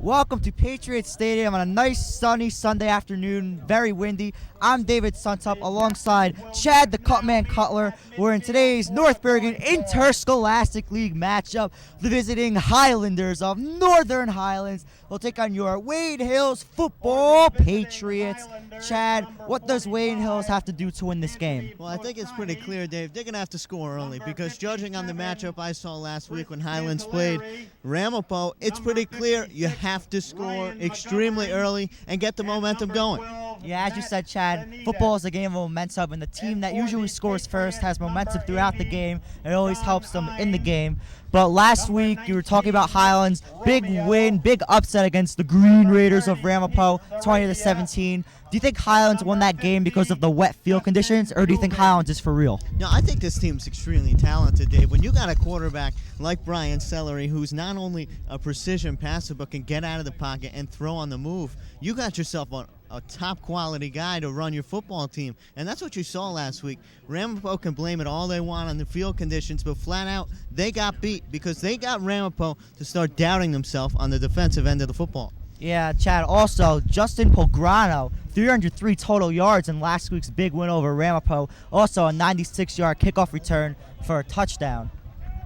Welcome to Patriots Stadium on a nice sunny Sunday afternoon, very windy. I'm David Suntup alongside Chad the Cutman Cutler. We're in today's North Bergen Interscholastic League matchup. The visiting Highlanders of Northern Highlands will take on your Wade Hills football Patriots. Chad, what does Wade Hills have to do to win this game? Well, I think it's pretty clear, Dave. They're going to have to score early because judging on the matchup I saw last week when Highlands played Ramapo, it's pretty clear you have to score extremely early and get the momentum going. Yeah, as you said, Chad, football is a game of momentum, and the team that usually scores first has momentum throughout the game. It always helps them in the game. But last week, you were talking about Highlands. Big win, big upset against the Green Raiders of Ramapo, 20-17. Do you think Highlands won that game because of the wet field conditions, or do you think Highlands is for real? No, I think this team's extremely talented, Dave. When you got a quarterback like Brian Sellery, who's not only a precision passer but can get out of the pocket and throw on the move, you got yourself a top-quality guy to run your football team. And that's what you saw last week. Ramapo can blame it all they want on the field conditions, but flat out, they got beat because they got Ramapo to start doubting themselves on the defensive end of the football. Yeah, Chad, also, Justin Pograno, 303 total yards in last week's big win over Ramapo. Also, a 96-yard kickoff return for a touchdown.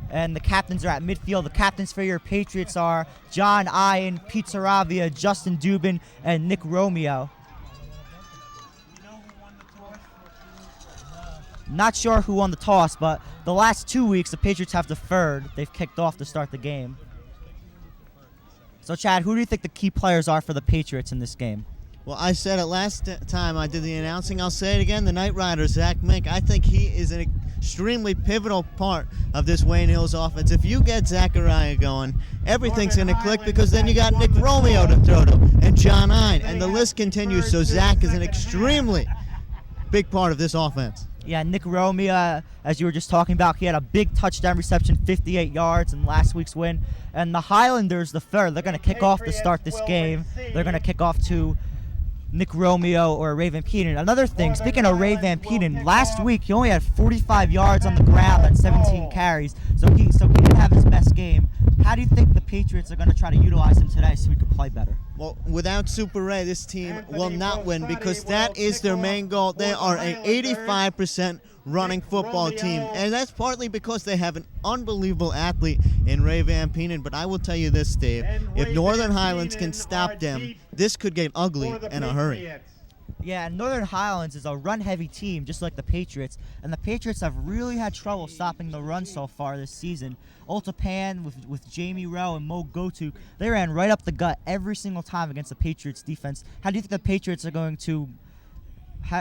And the captains are at midfield. The captains for your Patriots are John Ian, Pete Saravia, Justin Dubin, and Nick Romeo. Not sure who won the toss, but the last 2 weeks the Patriots have deferred. They've kicked off to start the game. So, Chad, who do you think the key players are for the Patriots in this game? Well, I said it last time I did the announcing. I'll say it again. The Night Rider, Zach Mink. I think he is an extremely pivotal part of this Wayne Hills offense. If you get Zachariah going, everything's going to click because then you got Nick Romeo to throw to and John Hine, and the list continues. So Zach is an extremely big part of this offense. Yeah, Nick Romeo, as you were just talking about, he had a big touchdown reception, 58 yards in last week's win. And the Highlanders, the third, they're going to kick off to start this game. They're going to kick off to Nick Romeo or Ray Van Peden. Another thing, speaking of Ray Van Peden, last week he only had 45 yards on the ground and 17 carries, so he didn't have his best game. How do you think the Patriots are going to try to utilize him today so he could play better? Well, without Super Ray, this team will not win because that is their main goal. They are an 85% running football team, and that's partly because they have an unbelievable athlete in Ray Van Peden. But I will tell you this, Dave, if Northern Highlands can stop them, this could get ugly in a hurry. Yeah, Northern Highlands is a run-heavy team, just like the Patriots, and the Patriots have really had trouble stopping the run so far this season. Ultapan with Jamie Rowe and Mo Gotuk, they ran right up the gut every single time against the Patriots defense. How do you think the Patriots are going to?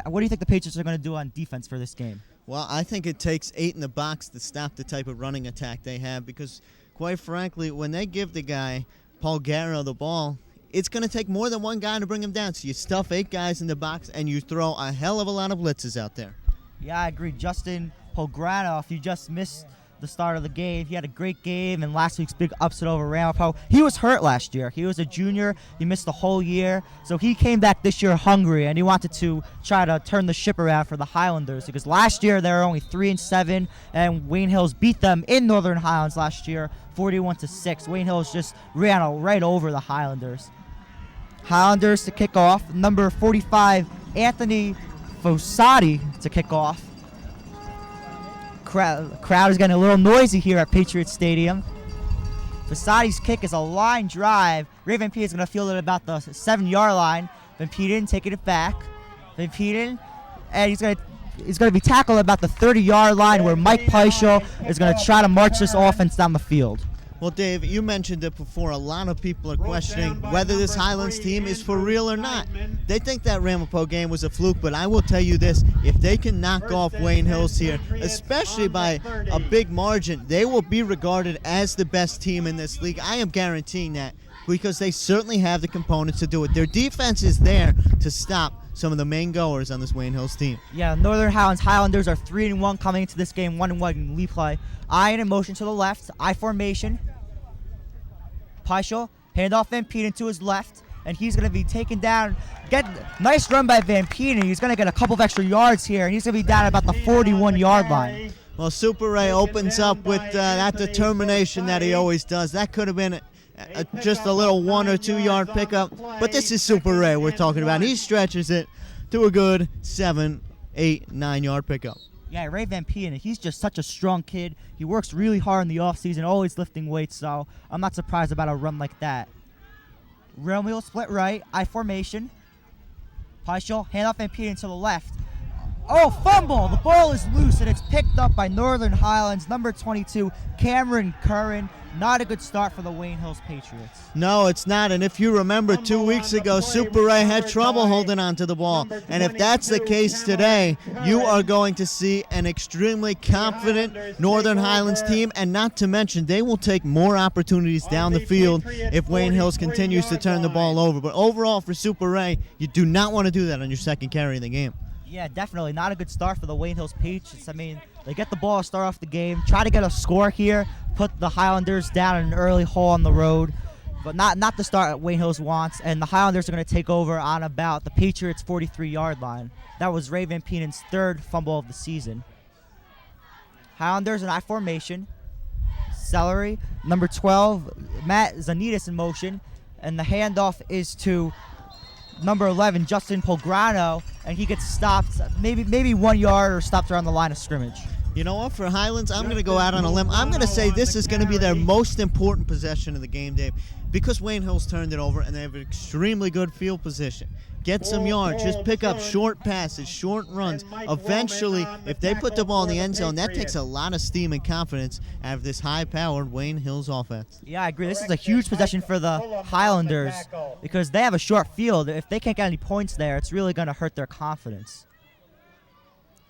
What do you think the Patriots are going to do on defense for this game? Well, I think it takes 8 in the box to stop the type of running attack they have because, quite frankly, when they give the guy Paul Gayo the ball, it's going to take more than one guy to bring him down. So you stuff 8 guys in the box and you throw a hell of a lot of blitzes out there. Yeah, I agree. Justin Pograno, if you just missed the start of the game, he had a great game in last week's big upset over Ramapo. He was hurt last year. He was a junior. He missed the whole year. So he came back this year hungry, and he wanted to try to turn the ship around for the Highlanders because last year they were only 3-7, and Wayne Hills beat them in Northern Highlands last year, 41-6. Wayne Hills just ran right over the Highlanders. Highlanders to kick off. Number 45, Anthony Fossati to kick off. Crowd is getting a little noisy here at Patriots Stadium. Fossati's kick is a line drive. Ray Van Peden is going to field it about the 7-yard line. Van Peden taking it back. Van Peden, and he's going to be tackled about the 30-yard line where Mike Peiper is going to try to march this offense down the field. Well, Dave, you mentioned it before. A lot of people are questioning whether this Highlands team is for real or not. They think that Ramapo game was a fluke, but I will tell you this. If they can knock off Wayne Hills here, especially by a big margin, they will be regarded as the best team in this league. I am guaranteeing that because they certainly have the components to do it. Their defense is there to stop some of the main goers on this Wayne Hills team. Yeah, Northern Highlanders are 3-1 coming into this game, 1-1 in lead play. Ian in motion to the left, I formation. Peiper, hand off Van Peden to his left, and he's going to be taken down. Nice run by Van Peden. He's going to get a couple of extra yards here, and he's going to be down at about the 41-yard line. Well, Super Ray opens up with that determination that he always does. That could have been just a little 1 or 2 yard pickup. But this is Super Ray we're talking about. He stretches it to a good 7, 8, 9 yard pickup. Yeah, Ray Van Peen, he's just such a strong kid. He works really hard in the offseason, always lifting weights, so I'm not surprised about a run like that. Romeo split right, I formation. Peiper, handoff Van Peen to the left. Oh, fumble! The ball is loose, and it's picked up by Northern Highlands, number 22, Cameron Curran. Not a good start for the Wayne Hills Patriots. No, it's not. And if you remember 2 weeks ago, Super Ray had trouble holding on to the ball. And if that's the case today, you are going to see an extremely confident Northern Highlands team. And not to mention, they will take more opportunities down the field if Wayne Hills continues to turn the ball over. But overall, for Super Ray, you do not want to do that on your second carry of the game. Yeah, definitely. Not a good start for the Wayne Hills Patriots. I mean, they get the ball to start off the game, try to get a score here, put the Highlanders down in an early hole on the road, but not the start that Wayne Hills wants, and the Highlanders are going to take over on about the Patriots' 43-yard line. That was Ray Van Peenen's third fumble of the season. Highlanders in I formation. Celery, number 12, Matt Zanitas in motion, and the handoff is to number 11, Justin Polgrano, and he gets stopped maybe 1 yard or stopped around the line of scrimmage. You know what, for Highlands, I'm going to go out on a limb. I'm going to say this is going to be their most important possession of the game, Dave, because Wayne Hills turned it over and they have an extremely good field position. Get some yards, just pick up short passes, short runs. Eventually, if they put the ball in the end zone, that takes a lot of steam and confidence out of this high-powered Wayne Hills offense. Yeah, I agree. This is a huge possession for the Highlanders because they have a short field. If they can't get any points there, it's really going to hurt their confidence.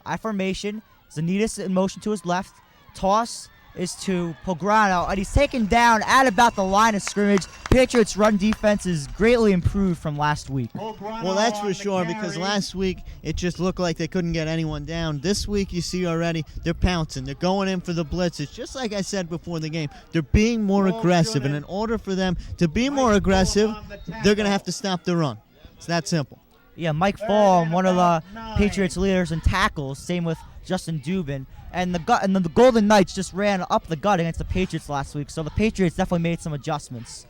I formation. Zanitas in motion to his left. Toss is to Polgrano, and he's taken down at about the line of scrimmage. Patriots' run defense is greatly improved from last week. Well, that's for sure, because last week it just looked like they couldn't get anyone down. This week you see already they're pouncing. They're going in for the blitzes. Just like I said before the game, they're being more aggressive, and in order for them to be more aggressive, they're going to have to stop the run. It's that simple. Yeah, Mike Fall, one of the Patriots' leaders in tackles, same with Justin Dubin. And the Golden Knights just ran up the gut against the Patriots last week, so the Patriots definitely made some adjustments.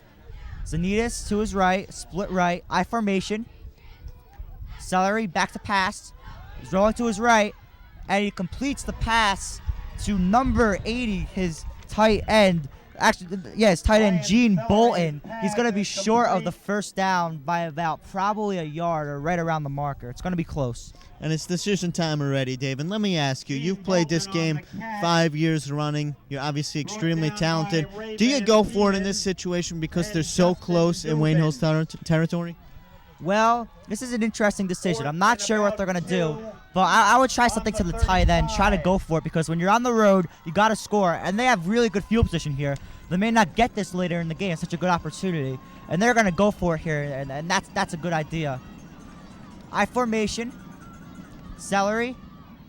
Zanitas to his right, split right, I formation. Celery back to pass. He's rolling to his right, and he completes the pass to number 80, his tight end. Actually, yeah, his tight end, Gene Bolton. He's going to be short of the first down by about probably a yard or right around the marker. It's going to be close. And it's decision time already, Dave. And let me ask you, you've played this game 5 years running. You're obviously extremely talented. Do you go for it in this situation because they're so close in Wayne Hills territory? Well, this is an interesting decision. I'm not sure what they're going to do, but I would try something to the tight end, try to go for it, because when you're on the road, you got to score, and they have really good field position here. They may not get this later in the game. It's such a good opportunity, and they're going to go for it here, and that's a good idea. I formation. Celery.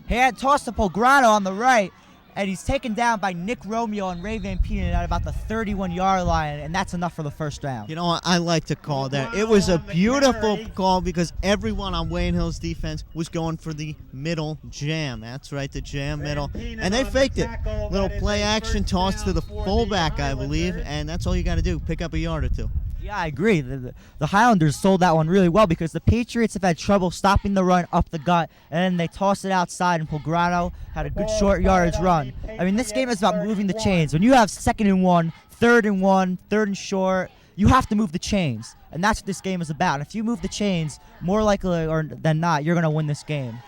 Hand toss to Polgrano on the right, and he's taken down by Nick Romeo and Ray Van Penen at about the 31-yard line, and that's enough for the first down. You know what? I like to call that. It was a beautiful call because everyone on Wayne Hills defense was going for the middle jam. That's right, the jam middle. And they faked it. Little play action toss to the fullback, I believe, and that's all you got to do, pick up a yard or two. Yeah, I agree. The Highlanders sold that one really well because the Patriots have had trouble stopping the run up the gut, and then they tossed it outside, and Polgrano had a good short yardage run. I mean, this game is about moving the chains. When you have 2nd and 1, 3rd and 1, 3rd and short, you have to move the chains, and that's what this game is about. If you move the chains, more likely than not, you're going to win this game.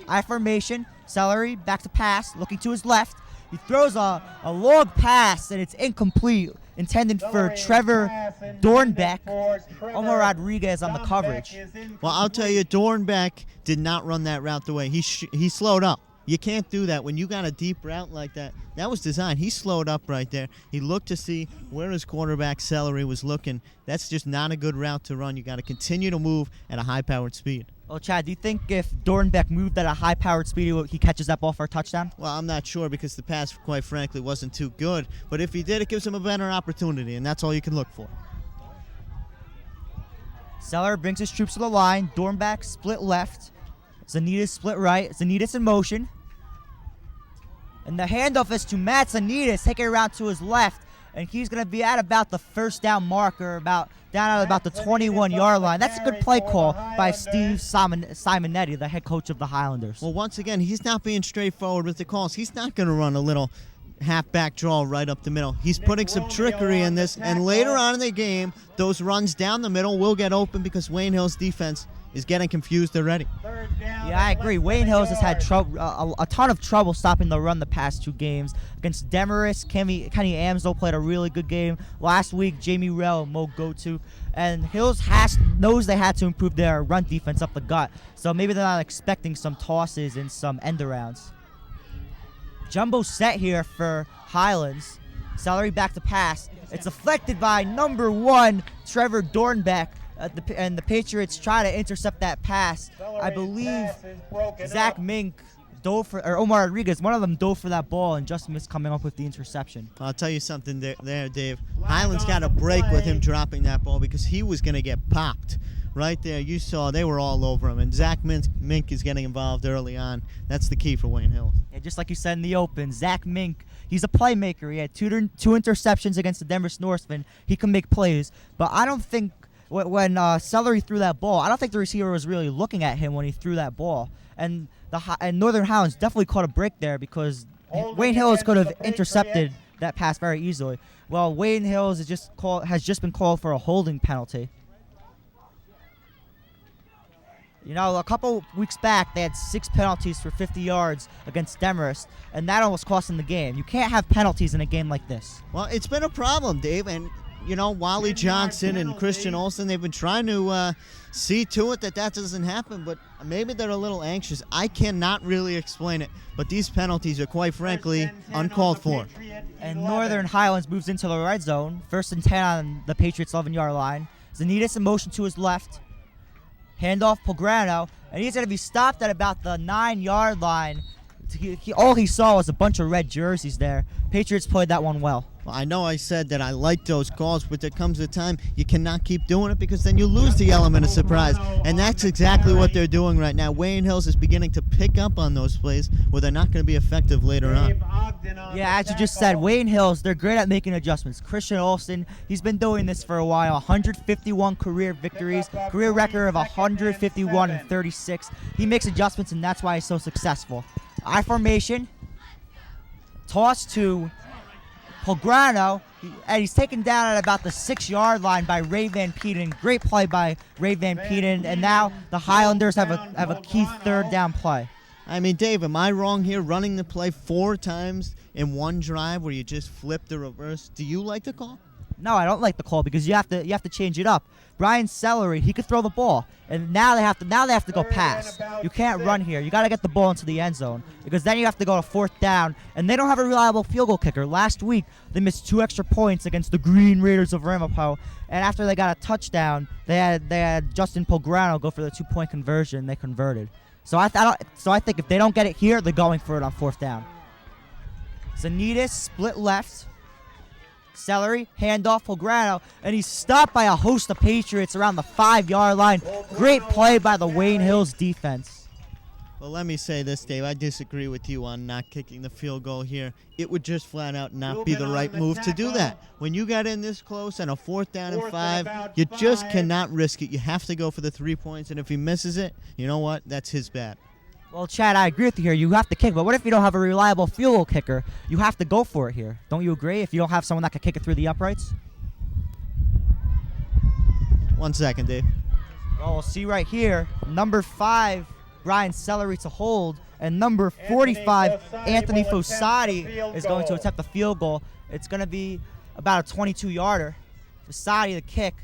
I formation, Celery, back to pass, looking to his left. He throws a long pass, and it's incomplete, intended for Trevor Dornbeck. Omar Rodriguez on the coverage. Well, I'll tell you, Dornbeck did not run that route the way. He slowed up. You can't do that when you got a deep route like that. That was designed. He slowed up right there. He looked to see where his quarterback, Celery, was looking. That's just not a good route to run. You got to continue to move at a high-powered speed. Well, Chad, do you think if Dornbeck moved at a high-powered speed, he catches that ball for a touchdown? Well, I'm not sure because the pass, quite frankly, wasn't too good. But if he did, it gives him a better opportunity, and that's all you can look for. Celery brings his troops to the line. Dornbeck split left. Zanitas split right. Zanitas in motion. And the handoff is to Matt Zanitas, taking it around to his left. and he's going to be at about the first down marker, down at about the 21-yard line. That's a good play call by Steve Simonetti, the head coach of the Highlanders. Well, once again, he's not being straightforward with the calls. He's not going to run a little halfback draw right up the middle. He's putting some trickery in this, and later on in the game, those runs down the middle will get open because Wayne Hill's defense is getting confused already. Yeah, I agree. Wayne Hills has had a ton of trouble stopping the run the past 2 games. Against Demarest, Kenny Amsdale played a really good game. Last week, Jamie Rell, Mo Gotu. And Hills knows they had to improve their run defense up the gut. So maybe they're not expecting some tosses and some end-arounds. Jumbo set here for Highlands. Celery back to pass. It's deflected by number 1, Trevor Dornbeck. And the Patriots try to intercept that pass. I believe Zach Mink or Omar Rodriguez, one of them dove for that ball, and just missed coming up with the interception. I'll tell you something there, Dave. Highlands got a break with him dropping that ball because he was going to get popped. Right there, you saw they were all over him, and Zach Mink is getting involved early on. That's the key for Wayne Hill. Yeah, just like you said in the open, Zach Mink, he's a playmaker. He had two interceptions against the Denver Norsemen. He can make plays, but I don't think when Celery threw that ball, I don't think the receiver was really looking at him when he threw that ball. And Northern Highlands definitely caught a break there because Wayne Hills could have intercepted that pass very easily. Well, Wayne Hills has just been called for a holding penalty. You know, a couple weeks back, they had 6 penalties for 50 yards against Demarest, and that almost cost them the game. You can't have penalties in a game like this. Well, it's been a problem, Dave, and you know, Wally Johnson and Christian Olsen, they've been trying to see to it that doesn't happen, but maybe they're a little anxious. I cannot really explain it, but these penalties are quite frankly uncalled for. And Northern Highlands moves into the red zone. 1st and 10 on the Patriots' 11-yard line. Zanitas in motion to his left. Handoff Pograno, and he's going to be stopped at about the 9-yard line. All he saw was a bunch of red jerseys there. Patriots played that one well. Well, I know I said that I like those calls, but there comes a time you cannot keep doing it because then you lose the element of surprise. And that's exactly what they're doing right now. Wayne Hills is beginning to pick up on those plays where they're not going to be effective later on. Yeah, as you just said, Wayne Hills, they're great at making adjustments. Christian Olsen, he's been doing this for a while. 151 career victories, career record of 151 and 36. He makes adjustments, and that's why he's so successful. I formation, toss to Pograno, and he's taken down at about the 6-yard line by Ray Van Peeten. Great play by Ray Van Peeten, and now the Highlanders have a key 3rd down play. I mean, Dave, am I wrong here running the play 4 times in one drive where you just flip the reverse? Do you like the call? No, I don't like the call because you have to change it up. Brian Celery, he could throw the ball, and now they have to go pass. You can't run here. You got to get the ball into the end zone because then you have to go to 4th down, and they don't have a reliable field goal kicker. Last week they missed 2 extra points against the Green Raiders of Ramapo, and after they got a touchdown, they had Justin Pograno go for the 2-point conversion. They converted. So I think if they don't get it here, they're going for it on 4th down. Zanitas split left. Celery, handoff, Pograno, and he's stopped by a host of Patriots around the 5-yard line. Great play by the Wayne Hills defense. Well, let me say this, Dave. I disagree with you on not kicking the field goal here. It would just flat out not be the right move to do that. When you got in this close on a 4th down and 5, you just cannot risk it. You have to go for the 3 points, and if he misses it, you know what? That's his bad. Well, Chad, I agree with you here. You have to kick, but what if you don't have a reliable field goal kicker? You have to go for it here. Don't you agree? If you don't have someone that can kick it through the uprights? 1 second, Dave. Well, we'll see right here. Number 5, Brian Celery to hold, and number 45, Anthony Fossati, is going to attempt the field goal. It's going to be about a 22-yarder. Fossati, the kick.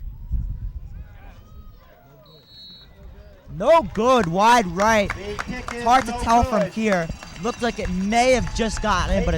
No good, wide right. It's hard to tell from here. Looked like it may have just gotten in, but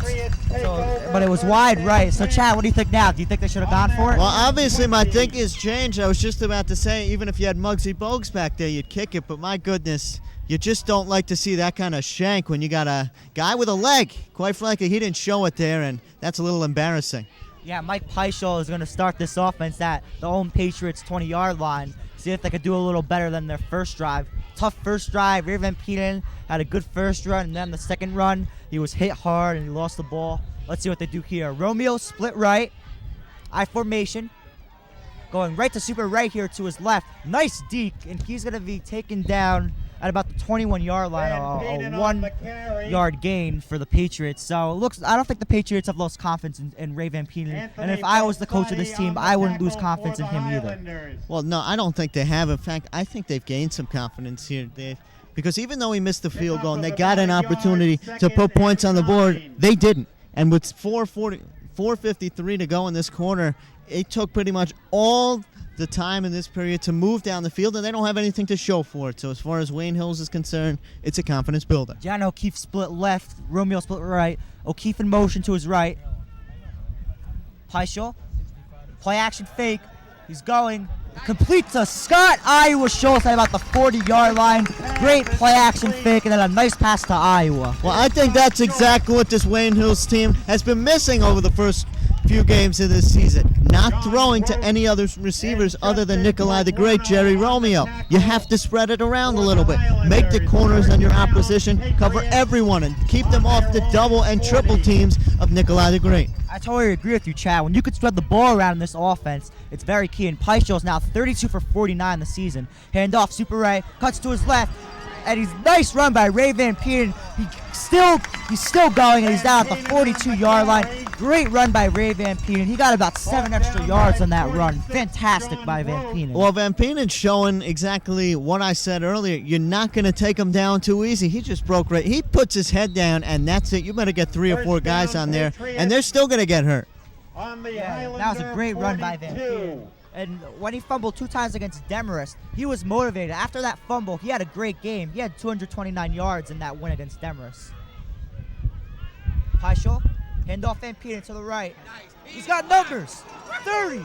it was wide right. So, Chad, what do you think now? Do you think they should have gone for it? Well, obviously, my thinking has changed. I was just about to say, even if you had Muggsy Bogues back there, you'd kick it. But my goodness, you just don't like to see that kind of shank when you got a guy with a leg. Quite frankly, he didn't show it there, and that's a little embarrassing. Yeah, Mike Peichel is going to start this offense at the home Patriots 20-yard line. See if they could do a little better than their first drive. Tough first drive. Ray Van Peeten had a good first run, and then the second run, he was hit hard and he lost the ball. Let's see what they do here. Romeo split right. I formation. Going right to super right here to his left. Nice deke, and he's going to be taken down at about the 21-yard line, a 1 yard gain for the Patriots. So I don't think the Patriots have lost confidence in Ray Van Peenen. And if I was the coach of this team, I wouldn't lose confidence in him either. Well, no, I don't think they have. In fact, I think they've gained some confidence here, Dave. Because even though he missed the field goal and they got an opportunity to put points on the board, they didn't. And with 4:53 to go in this quarter, it took pretty much all the time in this period to move down the field, and they don't have anything to show for it. So as far as Wayne Hills is concerned, it's a confidence builder. John O'Keefe split left, Romeo split right. O'Keefe in motion to his right. Peiper, play action fake. He's going. Complete to Scott Iowa Schultz at about the 40-yard line. Great play action fake, and then a nice pass to Iowa. Well, I think that's exactly what this Wayne Hills team has been missing over the first few games of this season. Not throwing to any other receivers other than Nikolai the Great, Jerry Romeo. You have to spread it around a little bit. Make the corners on your opposition cover everyone and keep them off the double and triple teams of Nikolai the Great. I totally agree with you, Chad. When you could spread the ball around in this offense, it's very key. And Peiper is now 32 for 49 this season. Handoff, super right, cuts to his left, and he's nice run by Ray Van Peenen. He's still going, and he's down at the 42-yard line. Great run by Ray Van Peenen. He got about 7 extra yards on that run. Fantastic by Van Peenen. Well, Van Peenen's showing exactly what I said earlier. You're not going to take him down too easy. He just broke right. He puts his head down, and that's it. You better get 3 or 4 guys on there, and they're still going to get hurt. Yeah, that was a great run by Van Peenen. And when he fumbled 2 times against Demarest, he was motivated. After that fumble, he had a great game. He had 229 yards in that win against Demarest. Peiper, handoff Van Peenen to the right. He's got numbers. 30,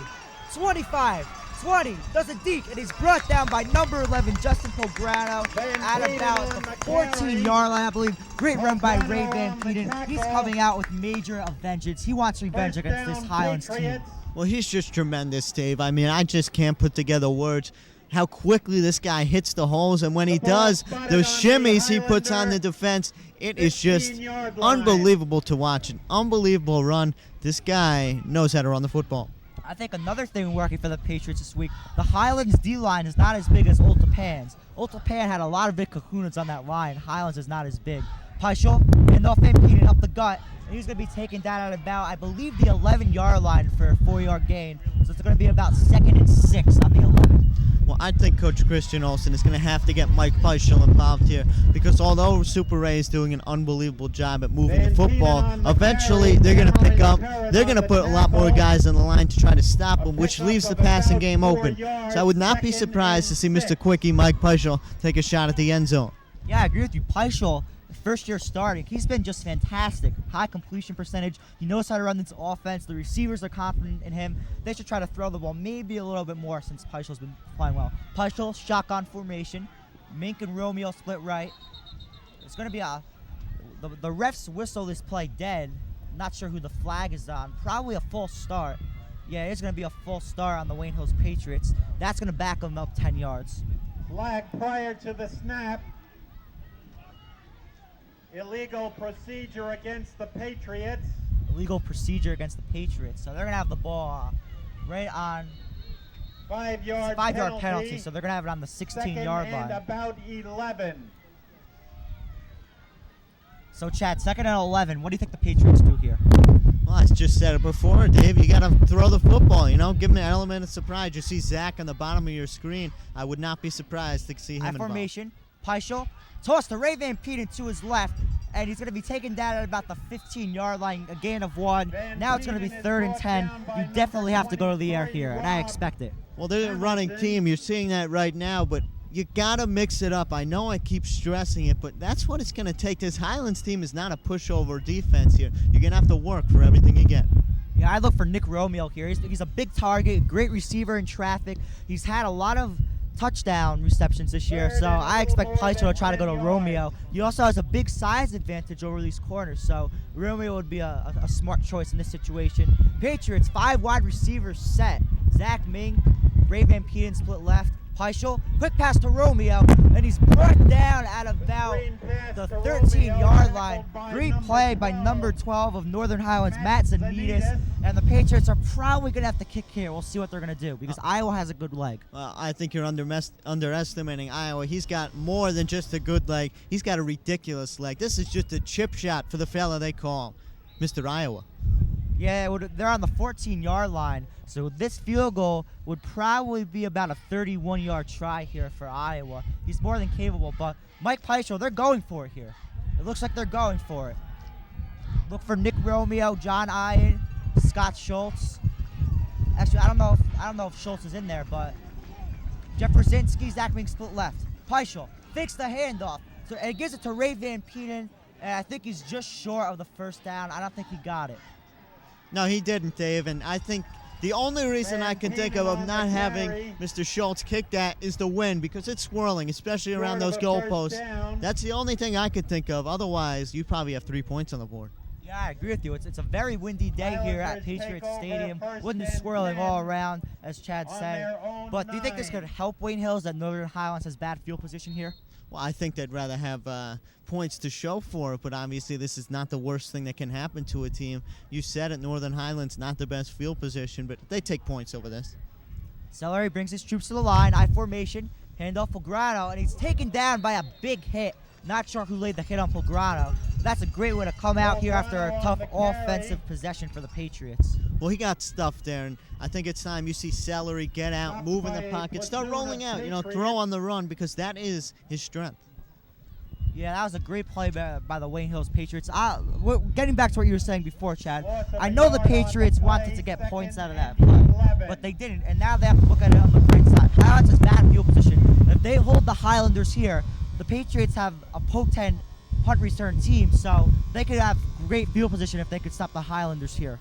25, 20, does a deke, and he's brought down by number 11, Justin Pograno, at about the 14-yard line, I believe. Great run by Ray Van Peenen. He's coming out with major vengeance. He wants revenge against this Highlands team. Well, he's just tremendous, Dave. I mean, I just can't put together words how quickly this guy hits the holes, and when he does, those shimmies he puts on the defense, it is just unbelievable to watch. An unbelievable run. This guy knows how to run the football. I think another thing working for the Patriots this week, the Highlands D-line is not as big as Old Tapan's. Old Tapan had a lot of big kahunas on that line. Highlands is not as big. Peiper, handoff Van Peenen up the gut, and he's going to be taken down at about, I believe, the 11-yard line for a 4-yard gain. So it's going to be about 2nd and 6 on the 11. Well, I think Coach Christian Olsen is going to have to get Mike Peiper involved here, because although Super Ray is doing an unbelievable job at moving the football, eventually they're going to pick up. They're going to put a lot more guys on the line to try to stop him, which leaves the passing game open. So I would not be surprised to see Mr. Quickie, Mike Peiper, take a shot at the end zone. Yeah, I agree with you. Peiper, first year starting, he's been just fantastic. High completion percentage. He knows how to run this offense. The receivers are confident in him. They should try to throw the ball maybe a little bit more since Peiper's been playing well. Peiper, shotgun formation. Mink and Romeo split right. It's going to be the refs whistle this play dead. Not sure who the flag is on. Probably a false start. Yeah, it's going to be a false start on the Wayne Hills Patriots. That's going to back them up 10 yards. Flag prior to the snap. Illegal procedure against the Patriots. Illegal procedure against the Patriots. So they're going to have the ball right on 5-yard penalty. So they're going to have it on the 16-yard line. About 11. So, Chad, 2nd and 11. What do you think the Patriots do here? Well, I just said it before, Dave. You got to throw the football, give them an element of surprise. You see Zach on the bottom of your screen. I would not be surprised to see him involved. Formation, Peiper, toss to Ray Van Peenen to his left, and he's going to be taken down at about the 15-yard line, a gain of 1. Now it's going to be 3rd and 10. You definitely have to go to the air here, and I expect it. Well, they're a running team. You're seeing that right now, but you got to mix it up. I know I keep stressing it, but that's what it's going to take. This Highlands team is not a pushover defense here. You're going to have to work for everything you get. Yeah, I look for Nick Romeo here. He's a big target, great receiver in traffic. He's had a lot of touchdown receptions this year, so I expect Peiper to try to go to Romeo. He also has a big size advantage over these corners, so Romeo would be a smart choice in this situation. Patriots, 5 wide receivers set. Zach Ming, Ray Van Peenen split left, Peiper, quick pass to Romeo, and he's brought down at about the 13-yard line. Great play by number 12 of Northern Highlands, Matt Zanitas, and the Patriots are probably going to have to kick here. We'll see what they're going to do because Iowa has a good leg. Well, I think you're underestimating Iowa. He's got more than just a good leg. He's got a ridiculous leg. This is just a chip shot for the fella they call Mr. Iowa. Yeah, they're on the 14-yard line, so this field goal would probably be about a 31-yard try here for Iowa. He's more than capable, but Mike Peiper, they're going for it here. It looks like they're going for it. Look for Nick Romeo, John Ian, Scott Schultz. Actually, I don't know if Schultz is in there, but Jeff Brzezinski's acting split left. Peiper fakes the handoff, so and it gives it to Ray Van Penen, and I think he's just short of the first down. I don't think he got it. No, he didn't, Dave, and I think the only reason I can think of not having Mr. Schultz kick that is the wind, because it's swirling, especially around those goalposts. That's the only thing I could think of. Otherwise, you probably have 3 points on the board. Yeah, I agree with you. It's a very windy day here at Patriots Stadium. Wind is swirling all around, as Chad said. But do you think this could help Wayne Hills that Northern Highlands has bad field position here? Well, I think they'd rather have points to show for it, but obviously this is not the worst thing that can happen to a team. You said it, Northern Highlands, not the best field position, but they take points over this. Celery brings his troops to the line, I formation, handoff Fulgrano, and he's taken down by a big hit. Not sure who laid the hit on Fulgrano. That's a great way to come out here after a tough offensive possession for the Patriots. Well, he got stuffed there, and I think it's time you see Celery get out, move in the pocket, start rolling out, throw on the run, because that is his strength. Yeah, that was a great play by the Wayne Hills Patriots. We're getting back to what you were saying before, Chad. I know the Patriots wanted to get points out of that play, but they didn't, and now they have to look at it on the bright side. Highlands has bad field position. If they hold the Highlanders here, the Patriots have a potent punt return team, so they could have great field position if they could stop the Highlanders here.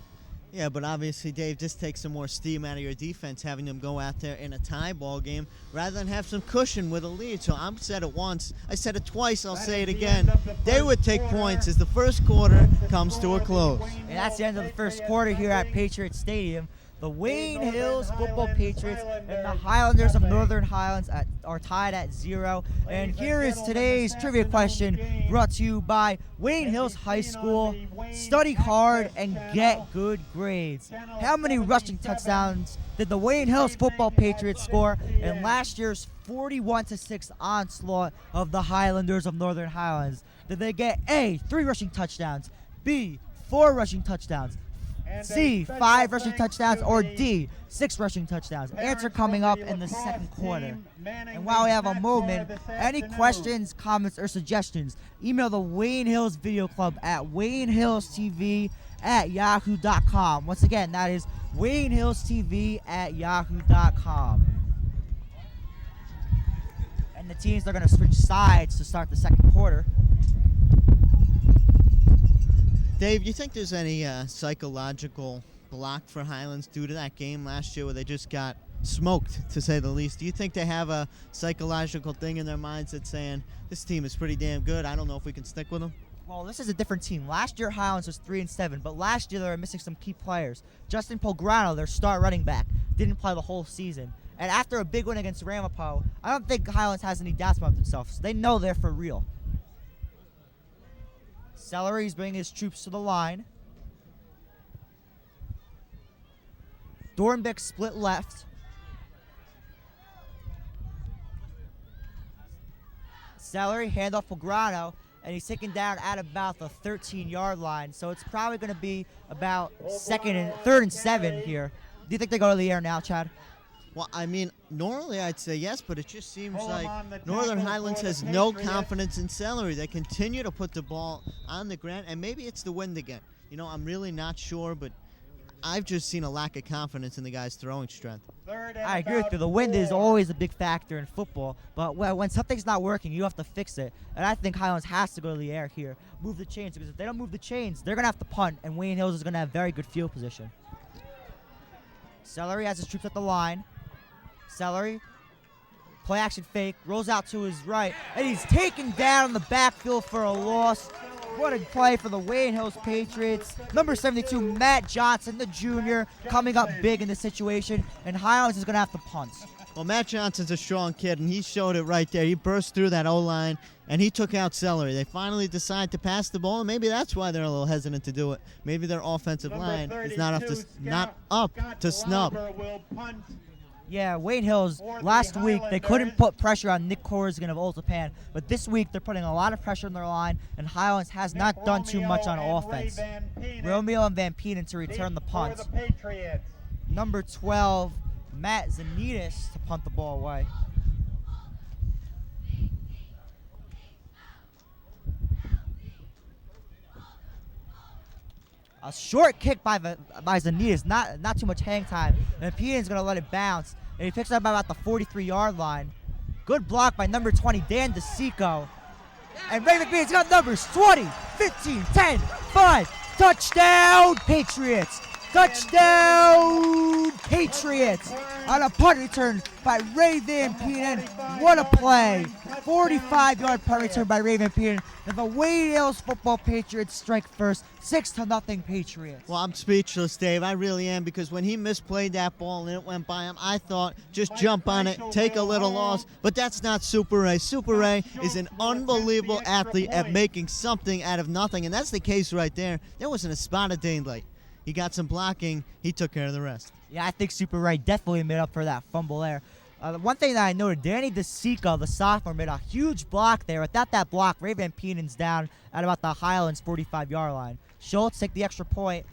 Yeah, but obviously, Dave, this takes some more steam out of your defense, having them go out there in a tie ball game rather than have some cushion with a lead. So I've said it once, I said it twice, I'll say it again. They would take points as the first quarter comes to a close. And that's the end of the first quarter here at Patriots Stadium. The Wayne Hills Football Patriots and the Highlanders of Northern Highlands are tied at 0. And here is today's trivia question brought to you by Wayne Hills High School. Study hard and get good grades. How many rushing touchdowns did the Wayne Hills Football Patriots score in last year's 41-6 onslaught of the Highlanders of Northern Highlands? Did they get A, 3 rushing touchdowns, B, 4 rushing touchdowns, C, 5 rushing touchdowns, or D, 6 rushing touchdowns? Answer coming up in the second quarter. And while we have a moment, any questions, comments, or suggestions, email the Wayne Hills Video Club at WayneHillsTV@yahoo.com. Once again, that is WayneHillsTV@yahoo.com. And the teams are going to switch sides to start the second quarter. Dave, you think there's any psychological block for Highlands due to that game last year where they just got smoked, to say the least? Do you think they have a psychological thing in their minds that's saying, this team is pretty damn good, I don't know if we can stick with them? Well, this is a different team. Last year, Highlands was 3-7, but last year they were missing some key players. Justin Pograno, their star running back, didn't play the whole season. And after a big win against Ramapo, I don't think Highlands has any doubts about themselves. They know they're for real. Celery's bringing his troops to the line. Dornbeck split left. Celery, handoff for Grano, and he's taken down at about the 13-yard line. So it's probably going to be about 3rd and 7 here. Do you think they go to the air now, Chad? Well, I mean, normally I'd say yes, but it just seems like Northern Highlands has no confidence in Celery. They continue to put the ball on the ground, and maybe it's the wind again. I'm really not sure, but I've just seen a lack of confidence in the guy's throwing strength. I agree with you. The wind is always a big factor in football, but when something's not working, you have to fix it. And I think Highlands has to go to the air here, move the chains, because if they don't move the chains, they're going to have to punt, and Wayne Hills is going to have very good field position. Celery has his troops at the line. Celery, play action fake, rolls out to his right, and he's taken down in the backfield for a loss. What a play for the Wayne Hills Patriots. Number 72, Matt Johnson, the junior, coming up big in this situation, and Highlands is going to have to punt. Well, Matt Johnson's a strong kid, and he showed it right there. He burst through that O-line, and he took out celery. They finally decide to pass the ball, and maybe that's why they're a little hesitant to do it. Maybe their offensive line is not up to snub. Yeah, Wayne Hills, last week, they couldn't put pressure on Nick Korsgan of Old Japan, but this week they're putting a lot of pressure on their line, and Highlands has not done too much on offense. Romeo and Van Penen to return the punt. Number 12, Matt Zanitas to punt the ball away. A short kick by Zanitas, not too much hang time. And Penen's going to let it bounce. And he picks it up about the 43-yard line. Good block by number 20, Dan DeSico. And Raven Penen's got numbers 20, 15, 10, 5. Touchdown, Patriots! Touchdown, Patriots! On a punt return by Ray Van Penen. What a play. 45-yard punt return by Ray Van Penen. And the Wayne Hills football Patriots strike first, 6-0 Patriots. Well, I'm speechless, Dave. I really am, because when he misplayed that ball and it went by him, I thought, just jump on it, take a little loss. But that's not Super Ray. Super Ray is an unbelievable athlete at making something out of nothing, and that's the case right there. There wasn't a spot of daylight. He got some blocking. He took care of the rest. Yeah, I think Super Ray definitely made up for that fumble there. One thing that I noted, Danny DeSico, the sophomore, made a huge block there. Without that block, Ray Van Penen's down at about the Highlands 45-yard line. Schultz take the extra point,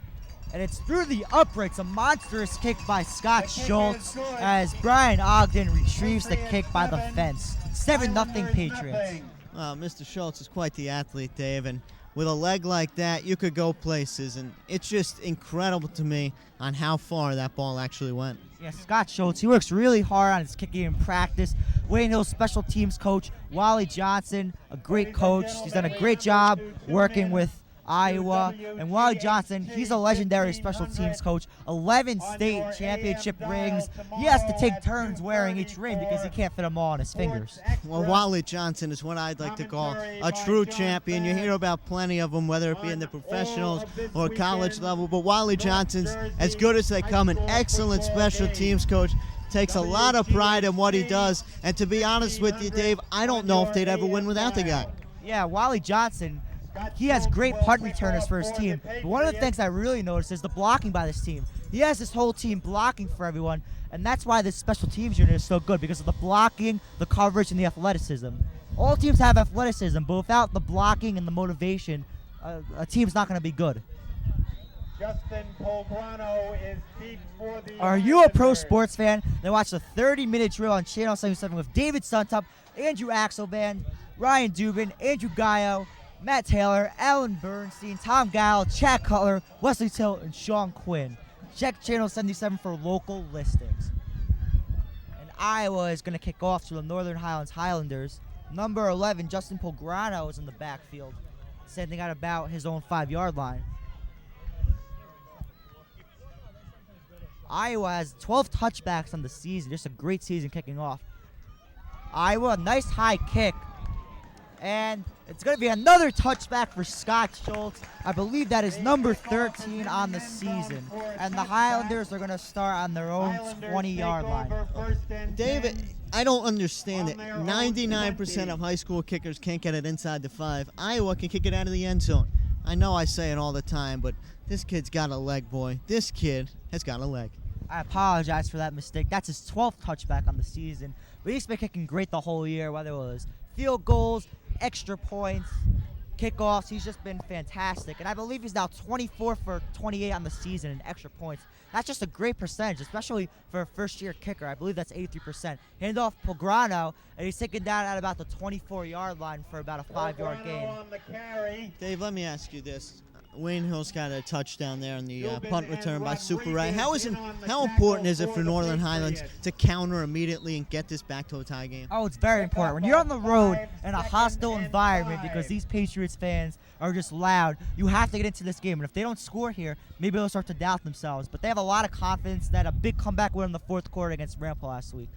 and it's through the uprights. A monstrous kick by Scott Schultz as Brian Ogden retrieves the kick by the fence. 7-0 Patriots. Mr. Schultz is quite the athlete, Dave, and with a leg like that, you could go places, and it's just incredible to me on how far that ball actually went. Yeah, Scott Schultz, he works really hard on his kicking in practice. Wayne Hills special teams coach, Wally Johnson, a great coach. He's done a great job working with Iowa. And Wally Johnson, he's a legendary special teams coach. 11 state championship rings. He has to take turns wearing each ring because he can't fit them all on his fingers. Well, Wally Johnson is what I'd like to call a true champion. You hear about plenty of them, whether it be in the professionals or college level. But Wally Johnson's as good as they come, an excellent special teams coach. Takes a lot of pride in what he does. And to be honest with you, Dave, I don't know if they'd ever win without the guy. Yeah, Wally Johnson, he has great punt returners for his team. But one of the things I really noticed is the blocking by this team. He has this whole team blocking for everyone, and that's why this special teams unit is so good, because of the blocking, the coverage, and the athleticism. All teams have athleticism, but without the blocking and the motivation, a team's not going to be good. Justin Polgrano is deep for the Are you a pro sports fan? Then watch the 30-minute drill on Channel 77 with David Suntup, Andrew Axelband, Ryan Dubin, Andrew Gayo, Matt Taylor, Alan Bernstein, Tom Gall, Chad Cutler, Wesley Till, and Sean Quinn. Check Channel 77 for local listings. And Iowa is going to kick off to the Northern Highlands Highlanders. Number 11, Justin Polgrano, is in the backfield, sending out about his own 5-yard line. Iowa has 12 touchbacks on the season. Just a great season kicking off. Iowa, a nice high kick. And it's going to be another touchback for Scott Schultz. I believe that is number 13 on the season. And the Highlanders are going to start on their own 20-yard line. David, I don't understand it. 99% of high school kickers can't get it inside the 5. Iowa can kick it out of the end zone. I know I say it all the time, but this kid's got a leg, boy. This kid has got a leg. I apologize for that mistake. That's his 12th touchback on the season. But he's been kicking great the whole year, whether it was field goals, extra points, kickoffs. He's just been fantastic. And I believe he's now 24 for 28 on the season in extra points. That's just a great percentage, especially for a first-year kicker. I believe that's 83%. Hand off Polgrano, and he's taken down at about the 24-yard line for about a 5-yard gain. Dave, let me ask you this. Wayne Hill's got a touchdown there on the punt return by Super Ray. How important is it for Northern Highlands to counter immediately and get this back to a tie game? Oh, it's very important. When you're on the road in a hostile environment, because these Patriots fans are just loud, you have to get into this game. And if they don't score here, maybe they'll start to doubt themselves. But they have a lot of confidence. They had a big comeback win in the fourth quarter against Rampa last week.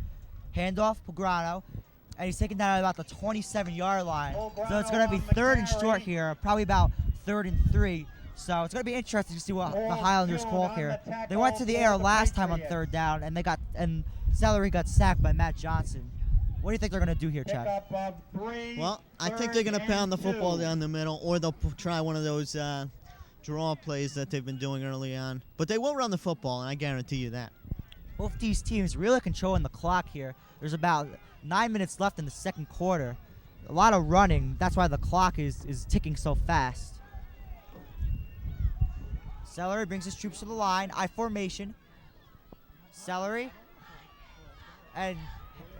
Handoff, Polgrano. And he's taken down at about the 27-yard line. So it's going to be 3rd and short here, probably about 3rd and 3. So it's going to be interesting to see what the Highlanders call here. They went to the air last time on 3rd down, and Celery got sacked by Matt Johnson. What do you think they're going to do here, Chad? Pickup of 3. Well, I think they're going to pound the football down the middle, or they'll try one of those draw plays that they've been doing early on. But they will run the football, and I guarantee you that. Both these teams really controlling the clock here. There's about 9 minutes left in the second quarter. A lot of running. That's why the clock is ticking so fast. Celery brings his troops to the line. I formation. Celery. And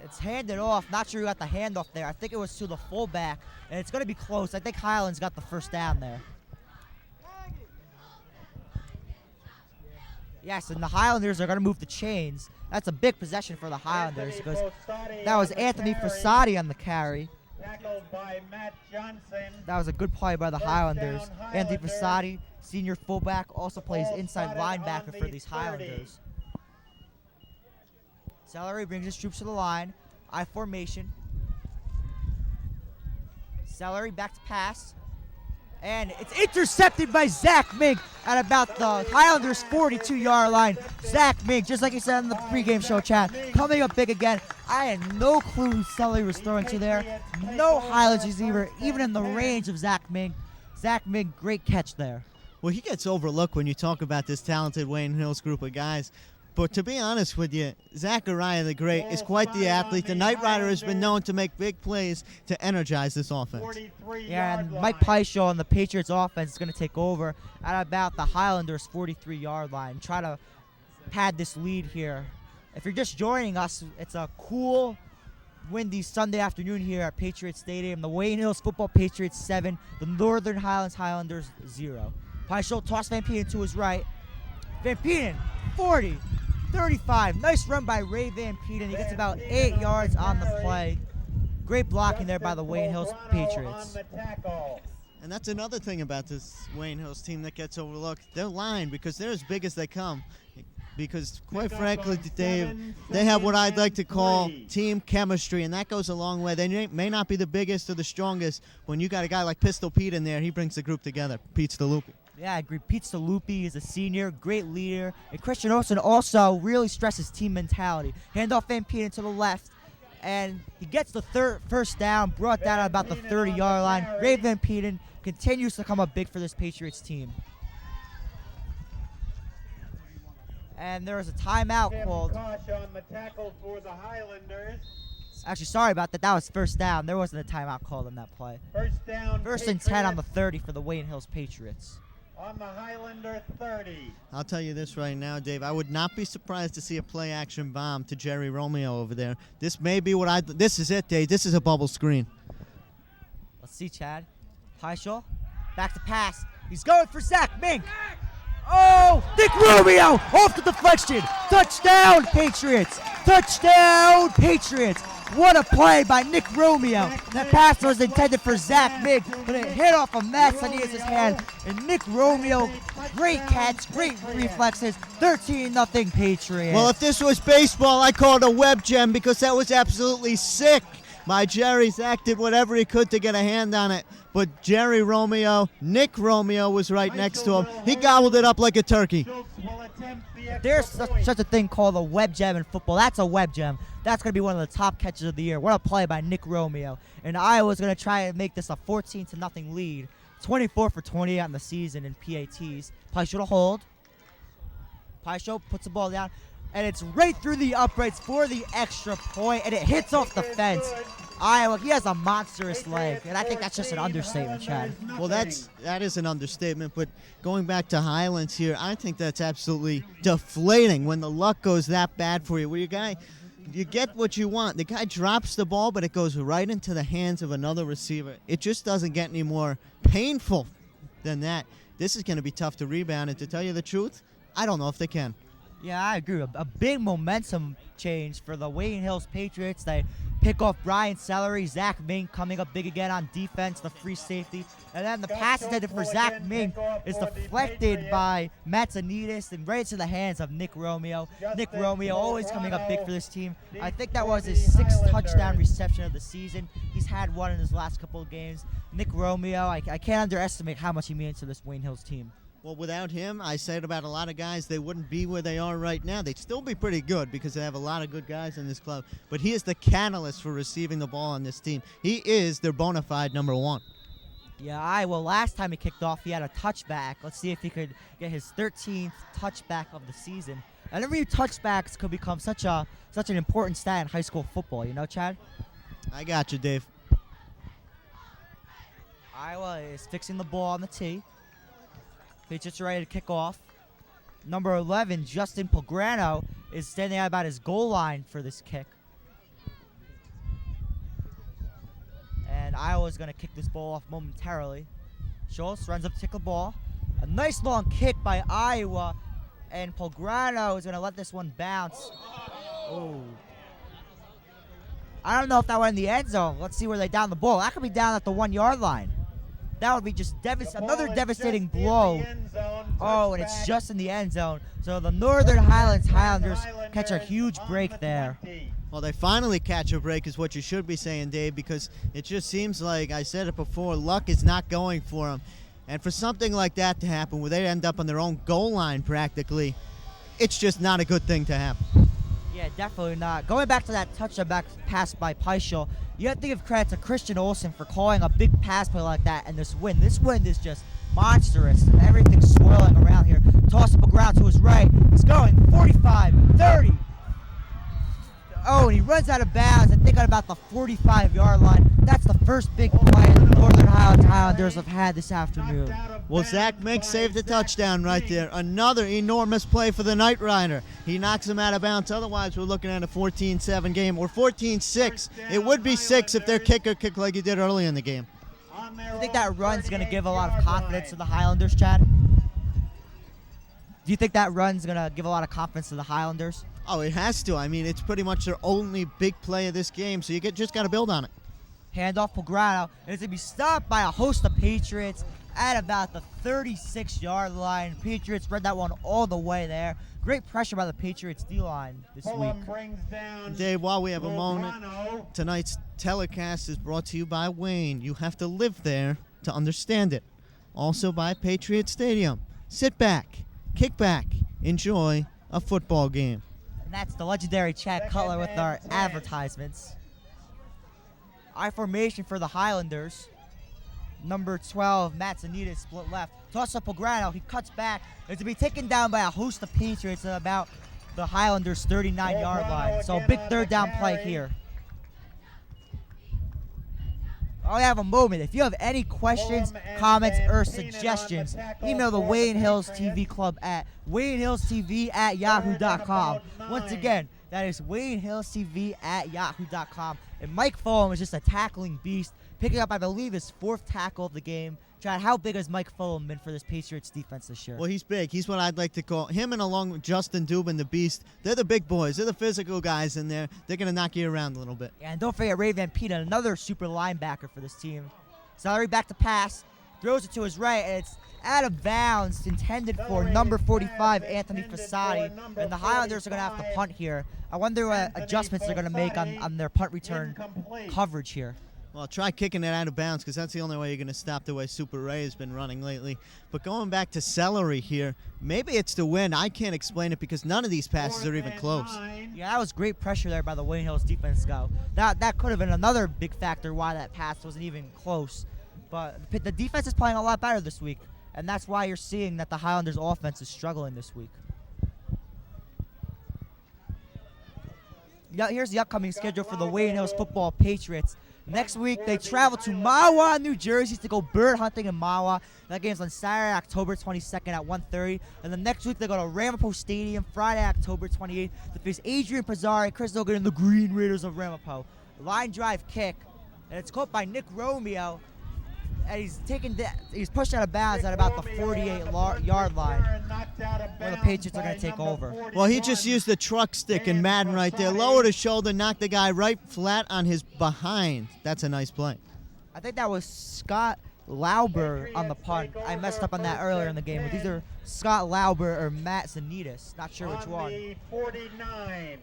it's handed off. Not sure who got the handoff there. I think it was to the fullback. And it's going to be close. I think Highlands got the first down there. Yes, and the Highlanders are going to move the chains. That's a big possession for the Highlanders because that was Anthony Fasadi on the carry. Tackled by Matt Johnson. That was a good play by the Highlanders. Anthony Fasadi, senior fullback, also plays inside linebacker for these Highlanders. Celery brings his troops to the line. I formation. Celery back to pass. And it's intercepted by Zach Mink at about the Highlanders' 42-yard line. Zach Mink, just like he said in the pregame show chat, coming up big again. I had no clue who Celery was throwing to there. No Highlands receiver, even in the range of Zach Mink. Zach Mink, great catch there. Well, he gets overlooked when you talk about this talented Wayne Hills group of guys. But to be honest with you, Zachariah the Great is quite the athlete. The Knight Rider has been known to make big plays to energize this offense. Yeah, and Mike Peiper on the Patriots offense is going to take over at about the Highlanders' 43-yard line. Try to pad this lead here. If you're just joining us, it's a cool, windy Sunday afternoon here at Patriot Stadium. The Wayne Hills Football Patriots 7, the Northern Highlands Highlanders 0. Peiper toss Van Penen to his right. Van Penen, 40. 35. Nice run by Ray Van Penen. He gets about 8 yards on the play. Great blocking there by the Wayne Hills Patriots. And that's another thing about this Wayne Hills team that gets overlooked. Their line, because they're as big as they come. Because, quite frankly, Dave, they have what I'd like to call team chemistry, and that goes a long way. They may not be the biggest or the strongest. When you got a guy like Pistol Pete in there, he brings the group together. Pete's the loopy. Yeah, I agree. Pete Salupi is a senior, great leader. And Christian Olsen also really stresses team mentality. Handoff Van Penen to the left, and he gets the first down, brought that at about the 30-yard line. Ray Van Penen continues to come up big for this Patriots team. And there was a timeout called. Kosh on the tackle for the Highlanders. Actually, sorry about that. That was first down. There wasn't a timeout called on that play. First down. First and 10 on the 30 for the Wayne Hills Patriots. On the Highlander 30. I'll tell you this right now, Dave. I would not be surprised to see a play-action bomb to Jerry Romeo over there. This may be what this is it, Dave. This is a bubble screen. Let's see, Chad. Peiper, back to pass. He's going for Zach Mink. Oh, Nick Romeo off the deflection. Touchdown, Patriots. Touchdown, Patriots. What a play by Nick Romeo. That pass was intended for Zach Mink, but it hit off of Matt Sanias' hand. And Nick Romeo, great catch, great reflexes. 13-0 Patriots. Well, if this was baseball, I'd call it a web gem because that was absolutely sick by Jerry. Zach did whatever he could to get a hand on it. But Nick Romeo was right next to him. He gobbled it up like a turkey. There's such a thing called a web gem in football. That's a web gem. That's going to be one of the top catches of the year. What a play by Nick Romeo. And Iowa's going to try and make this a 14-0 lead. 24 for 28 on the season in PATs. Peiper to hold. Peiper puts the ball down. And it's right through the uprights for the extra point. And it hits off the fence. Iowa, he has a monstrous leg. And I think that's just an understatement, Chad. Well, that is an understatement. But going back to Highlands here, I think that's absolutely deflating when the luck goes that bad for you. Where you get what you want. The guy drops the ball, but it goes right into the hands of another receiver. It just doesn't get any more painful than that. This is going to be tough to rebound. And to tell you the truth, I don't know if they can. Yeah, I agree. A big momentum change for the Wayne Hills Patriots. They pick off Brian Celery, Zach Mink coming up big again on defense, the free safety. And then the pass intended for Zach Mink is deflected by Matsanides and right into the hands of Nick Romeo. Nick Romeo always coming up big for this team. I think that was his 6th touchdown reception of the season. He's had one in his last couple of games. Nick Romeo, I can't underestimate how much he means to this Wayne Hills team. Well, without him, I said about a lot of guys, they wouldn't be where they are right now. They'd still be pretty good because they have a lot of good guys in this club. But he is the catalyst for receiving the ball on this team. He is their bona fide number one. Yeah, well, last time he kicked off, he had a touchback. Let's see if he could get his 13th touchback of the season. And every touchbacks could become such an important stat in high school football. You know, Chad? I got you, Dave. Iowa is fixing the ball on the tee. Patriots are ready to kick off. Number 11, Justin Pelgrano, is standing out about his goal line for this kick. And Iowa's going to kick this ball off momentarily. Schultz runs up to kick the ball. A nice long kick by Iowa. And Pelgrano is going to let this one bounce. Oh. I don't know if that went in the end zone. Let's see where they down the ball. That could be down at the 1 yard line. That would be just another devastating blow. Oh, and it's just in the end zone. So the Northern Highlanders catch a huge break there. Well, they finally catch a break is what you should be saying, Dave, because it just seems like, I said it before, luck is not going for them. And for something like that to happen, where they end up on their own goal line practically, it's just not a good thing to happen. Yeah, definitely not. Going back to that touchdown pass by Peiper, you have to give credit to Christian Olsen for calling a big pass play like that and this wind. This wind is just monstrous. Everything's swirling around here. Toss up a ground to his right. He's going 45, 30. Oh, and he runs out of bounds, I think, at about the 45-yard line. That's the first big play the Northern Highlanders have had this afternoon. Well, Zach Mink saved the touchdown right there. Another enormous play for the Knight Rider. He knocks him out of bounds. Otherwise, we're looking at a 14-7 game, or 14-6. It would be 6 if their kicker kicked like he did early in the game. Do you think that run's going to give a lot of confidence to the Highlanders, Chad? Do you think that run's going to give a lot of confidence to the Highlanders? Oh, it has to. I mean, it's pretty much their only big play of this game, so you just got to build on it. Handoff Pelgrano, and it's going to be stopped by a host of Patriots at about the 36-yard line. Patriots read that one all the way there. Great pressure by the Patriots D-line this week. Dave, while we have a moment, tonight's telecast is brought to you by Wayne. You have to live there to understand it. Also by Patriot Stadium. Sit back, kick back, enjoy a football game. And that's the legendary Chad Cutler with our advertisements. I formation for the Highlanders. Number 12, Matt Zanita, split left. Toss up Pelgrano. He cuts back. It's to be taken down by a host of Patriots at about the Highlanders' 39-yard line. So big third down play here. I have a moment. If you have any questions, comments, or suggestions, email the Wayne Hills TV Club at WayneHillsTV@yahoo.com. Once again, that is WayneHillsTV@yahoo.com. And Mike Fulham is just a tackling beast, picking up, I believe, his 4th tackle of the game. Chad, how big has Mike Fulham been for this Patriots defense this year? Well, he's big. He's what I'd like to call him, and along with Justin Dubin, the Beast. They're the big boys. They're the physical guys in there. They're going to knock you around a little bit. And don't forget Ray Van Peta, another super linebacker for this team. Salary back to pass, throws it to his right, and it's out of bounds, intended for number 45, Anthony Fasati. And the Highlanders are going to have to punt here. I wonder what adjustments they're going to make on their punt return coverage here. Well, try kicking it out of bounds because that's the only way you're going to stop the way Super Ray has been running lately. But going back to Celery here, maybe it's the win. I can't explain it because none of these passes are even close. Yeah, that was great pressure there by the Wayne Hills defense, go. That could have been another big factor why that pass wasn't even close. But the defense is playing a lot better this week, and that's why you're seeing that the Highlanders offense is struggling this week. Yeah, here's the upcoming schedule for the Wayne Hills football Patriots. Next week, they travel to Mahwah, New Jersey to go bird hunting in Mahwah. That game's on Saturday, October 22nd at 1:30. And then next week, they go to Ramapo Stadium, Friday, October 28th, to face Adrian Pizzari, Chris Logan, and the Green Raiders of Ramapo. Line drive kick, and it's caught by Nick Romeo. And he's pushed out of bounds at about the 48-yard line, where the Patriots are going to take over. Well, he just used the truck stick in Madden right there. Lowered his shoulder, knocked the guy right flat on his behind. That's a nice play. I think that was Scott Lauber on the punt. I messed up on that earlier in the game. But these are Scott Lauber or Matt Zanitas. Not sure which one. 49.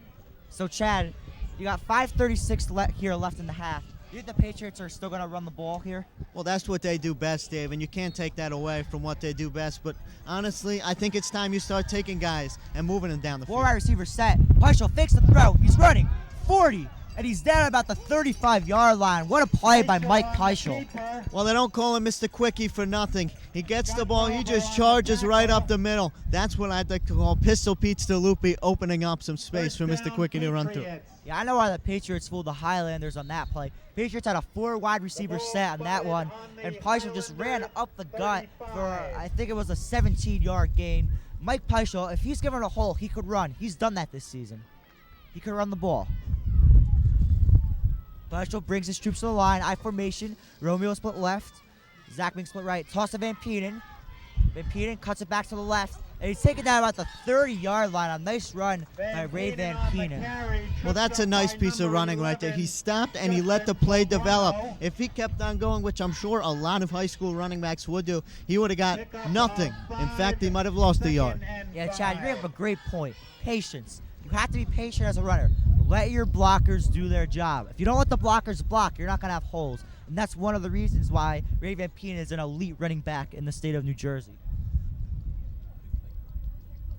So, Chad, you got 5:36 here left in the half. You think the Patriots are still going to run the ball here? Well, that's what they do best, Dave, and you can't take that away from what they do best. But honestly, I think it's time you start taking guys and moving them down the field. 4 wide receiver set. Peiper fakes the throw. He's running. 40. And he's down about the 35-yard line. What a play by Mike Peiper. Well, they don't call him Mr. Quickie for nothing. He gets the ball. He just charges right up the middle. That's what I'd like to call Pistol Pete Staluppi, opening up some space for Mr. Quickie to run through. Yeah, I know why the Patriots fooled the Highlanders on that play. Patriots had a 4 wide receiver set on that one, and Peiper just ran up the gut for, I think it was a 17-yard gain. Mike Peiper, if he's given a hole, he could run. He's done that this season. He could run the ball. Peiper brings his troops to the line. I formation. Romeo split left. Zach Mink split right. Toss to Van Peenen. Van Peenen cuts it back to the left. And he's taken down about the 30-yard line. A nice run by Ray Van Peenen. Well, that's a nice piece of running right there. He stopped and he let the play develop. If he kept on going, which I'm sure a lot of high school running backs would do, he would have got nothing. In fact, he might have lost a yard. Yeah, Chad, you have a great point. Patience. You have to be patient as a runner. Let your blockers do their job. If you don't let the blockers block, you're not going to have holes. And that's one of the reasons why Ray Van Peenen is an elite running back in the state of New Jersey.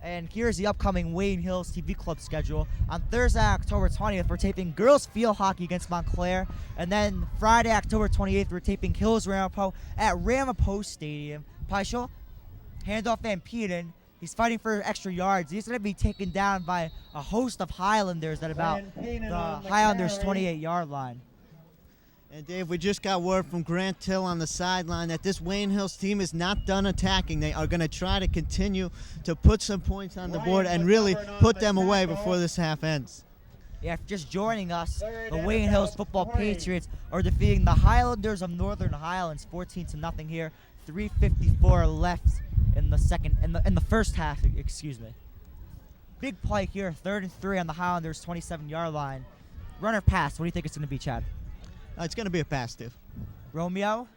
And here's the upcoming Wayne Hills TV Club schedule. On Thursday, October 20th, we're taping girls field hockey against Montclair. And then Friday, October 28th, we're taping Hills Ramapo at Ramapo Stadium. Peiper, handoff Van Peenen. He's fighting for extra yards. He's going to be taken down by a host of Highlanders at about the Highlanders' 28-yard line. And Dave, we just got word from Grant Till on the sideline that this Wayne Hills team is not done attacking. They are going to try to continue to put some points on the board and really put them away before this half ends. Yeah, if just joining us, the Wayne Hills Football Patriots are defeating the Highlanders of Northern Highlands 14-0 here. 3:54 left in the first half, excuse me. Big play here, 3rd and 3 on the Highlanders' 27-yard line. Runner pass. What do you think it's going to be, Chad? It's going to be a pass, Dave. Romeo,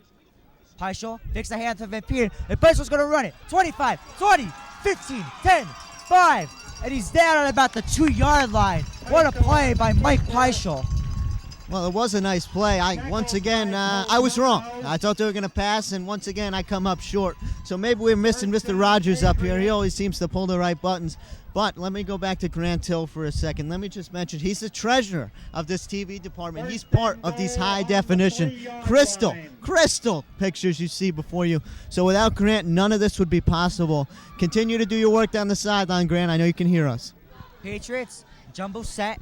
Peiper, fakes the hand to Van Peenen, and Peiper's going to run it. 25, 20, 15, 10, 5, and he's down at about the 2-yard line. What a play by Mike Peiper. Well, it was a nice play. I was wrong. I thought they were going to pass, and once again, I come up short. So maybe we're missing Mr. Rogers up here. He always seems to pull the right buttons. But let me go back to Grant Hill for a second. Let me just mention, he's the treasurer of this TV department. He's part of these high-definition, crystal pictures you see before you. So without Grant, none of this would be possible. Continue to do your work down the sideline, Grant. I know you can hear us. Patriots, jumbo set.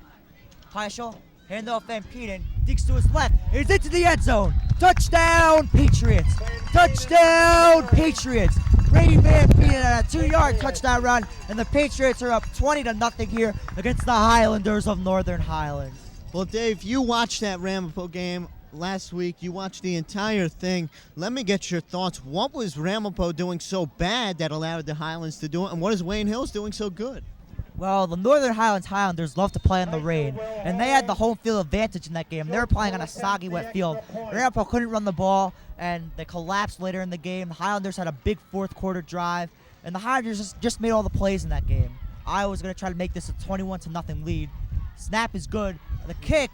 Peiper, handoff Van Peenen, digs to his left. He's into the end zone. Touchdown, Patriots. Touchdown, Patriots. Ray Van Peenen at a 2-yard touchdown run, and the Patriots are up 20-0 here against the Highlanders of Northern Highlands. Well, Dave, you watched that Ramapo game last week. You watched the entire thing. Let me get your thoughts. What was Ramapo doing so bad that allowed the Highlands to do it, and what is Wayne Hills doing so good? Well, the Northern Highlands Highlanders love to play in the rain, and they had the home field advantage in that game. They were playing on a soggy, wet field. Ramapo couldn't run the ball, and they collapsed later in the game. The Highlanders had a big fourth-quarter drive, and the Highlanders just made all the plays in that game. Iowa's going to try to make this a 21-0 lead. Snap is good. The kick,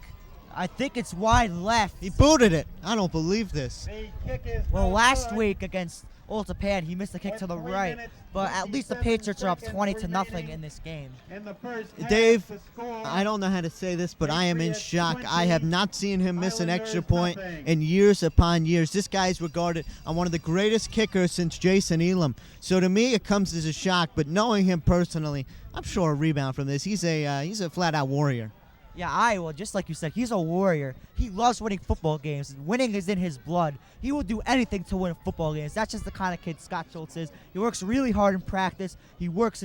I think it's wide left. He booted it. I don't believe this. Well, last week against Old Japan, he missed the kick to the right, but at least the Patriots are up 20-0 in this game. Dave, I don't know how to say this, but I am in shock. I have not seen him miss an extra point in years upon years. This guy is regarded as one of the greatest kickers since Jason Elam. So to me, it comes as a shock, but knowing him personally, I'm sure a rebound from this. He's a flat-out warrior. Yeah, Iowa, just like you said, he's a warrior. He loves winning football games. Winning is in his blood. He will do anything to win football games. That's just the kind of kid Scott Schultz is. He works really hard in practice. He works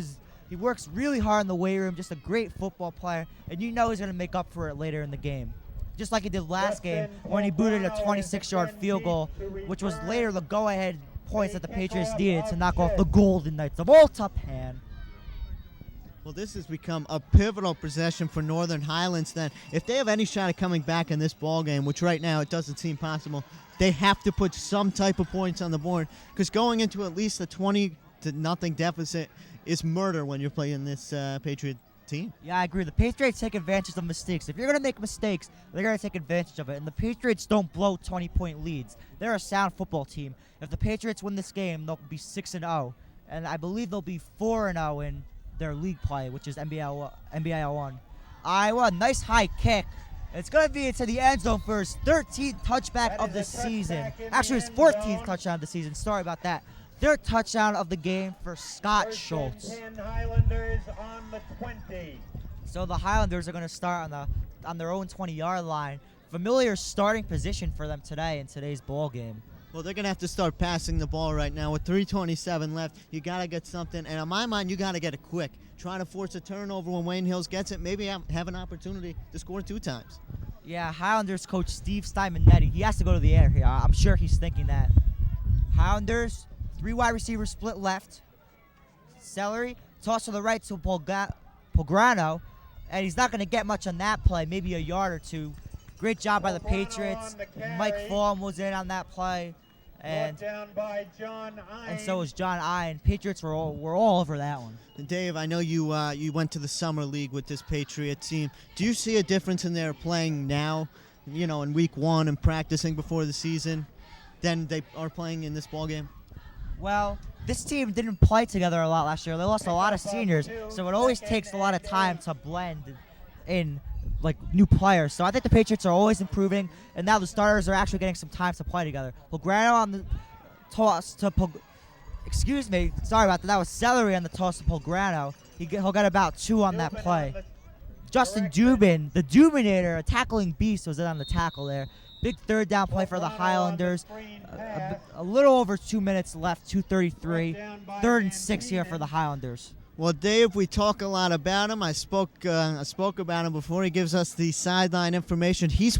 really hard in the weight room. Just a great football player, and you know he's going to make up for it later in the game. Just like he did last game when he booted a 26-yard field goal, which was later the go-ahead points that the Patriots needed to knock off the Golden Knights of Old Japan. Well, this has become a pivotal possession for Northern Highlands then. If they have any shot at coming back in this ball game, which right now it doesn't seem possible, they have to put some type of points on the board, because going into at least a 20-0 deficit is murder when you're playing this Patriot team. Yeah, I agree. The Patriots take advantage of mistakes. If you're going to make mistakes, they're going to take advantage of it. And the Patriots don't blow 20-point leads. They're a sound football team. If the Patriots win this game, they'll be 6-0. And I believe they'll be 4-0 in their league play, which is NBI 1. Iowa, nice high kick. It's going to be into the end zone for his 13th touchback of the season. Actually, his 14th touchdown of the season. Sorry about that. Third touchdown of the game for Scott Schultz. Highlanders on the 20. So the Highlanders are going to start on their own 20-yard line. Familiar starting position for them today in today's ball game. Well, they're going to have to start passing the ball right now. With 3:27 left, you got to get something. And in my mind, you got to get it quick. Try to force a turnover when Wayne Hills gets it. Maybe have an opportunity to score 2 times. Yeah, Highlanders coach Steve Steimanetti. He has to go to the air here. I'm sure he's thinking that. Highlanders, 3 wide receivers split left. Celery, toss to the right to Pograno. And he's not going to get much on that play, maybe a yard or 2. Great job by the Patriots. Mike Fulham was in on that play. And down by John and so was John Ian. Patriots were all over that one. And Dave, I know you went to the summer league with this Patriot team. Do you see a difference in their playing now, in week 1 and practicing before the season, than they are playing in this ball game? Well, this team didn't play together a lot last year. They lost a lot of seniors, so it always takes a lot of time to blend in like new players. So I think the Patriots are always improving, and now the starters are actually getting some time to play together. Pograno on the toss to excuse me, sorry about that. That was Celery on the toss to Pograno. He'll get about 2 on that play. Justin Dubin, the Dubinator, a tackling beast, was in on the tackle there. Big third down play for the Highlanders. A little over 2 minutes left, 2:33. 3rd and 6 here for the Highlanders. Well, Dave, we talk a lot about him. I spoke about him before. He gives us the sideline information. He's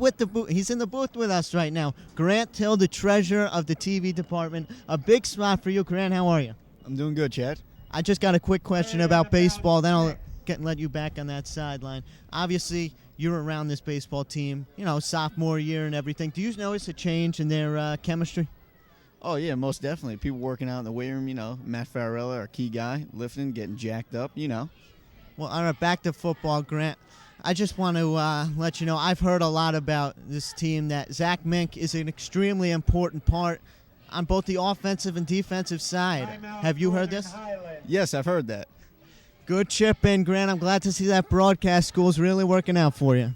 He's in the booth with us right now. Grant Till, the treasurer of the TV department. A big spot for you, Grant. How are you? I'm doing good, Chad. I just got a quick question about baseball. Then I'll let you back on that sideline. Obviously, you're around this baseball team. Sophomore year and everything. Do you notice a change in their chemistry? Oh, yeah, most definitely. People working out in the weight room, Matt Farrella, our key guy, lifting, getting jacked up, Well, all right, back to football, Grant. I just want to let you know I've heard a lot about this team, that Zach Mink is an extremely important part on both the offensive and defensive side. Have you heard this? Yes, I've heard that. Good chip in, Grant. I'm glad to see that broadcast school's really working out for you.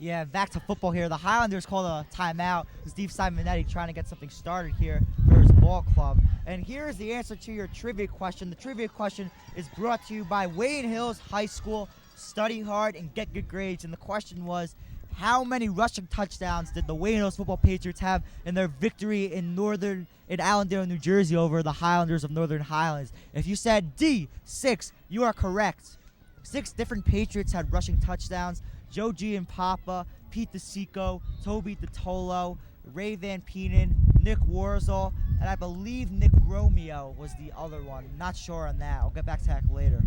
Yeah, back to football here. The Highlanders called a timeout. Steve Simonetti trying to get something started here for his ball club. And here's the answer to your trivia question. The trivia question is brought to you by Wayne Hills High School. Study hard and get good grades. And the question was, how many rushing touchdowns did the Wayne Hills Football Patriots have in their victory in Allendale, New Jersey over the Highlanders of Northern Highlands? If you said D, 6, you are correct. 6 different Patriots had rushing touchdowns. Joe G and Papa, Pete DeSico, Toby DeTolo, Ray Van Peenan, Nick Warzel, and I believe Nick Romeo was the other one. Not sure on that. I'll get back to that later.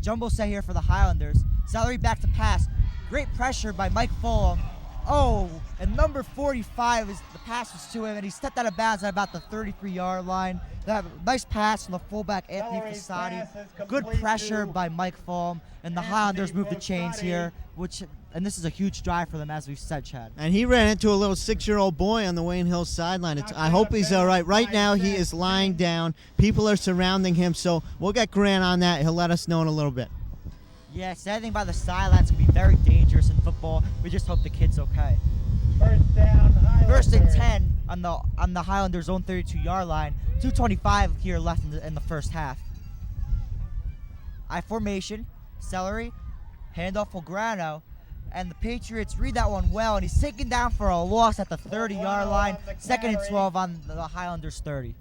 Jumbo set here for the Highlanders. Celery back to pass. Great pressure by Mike Fulham. Oh, and number 45, the pass was to him, and he stepped out of bounds at about the 33-yard line. That nice pass from the fullback, Anthony Fasati. Good pressure by Mike Fulham, and the Highlanders move the chains here, and this is a huge drive for them, as we've said, Chad. And he ran into a little 6-year-old boy on the Wayne Hills sideline. I hope he's all right. Right now, he is lying down. People are surrounding him, so we'll get Grant on that. He'll let us know in a little bit. Yeah, standing by the sidelines can be very dangerous in football. We just hope the kid's okay. First down, Highlanders. 1st and 10 on the Highlanders' own 32-yard line. 2:25 here left in the first half. I formation, Celery, handoff Pograno, and the Patriots read that one well, and he's taken down for a loss at the 30-yard line. 2nd and 12 on the Highlanders' 30.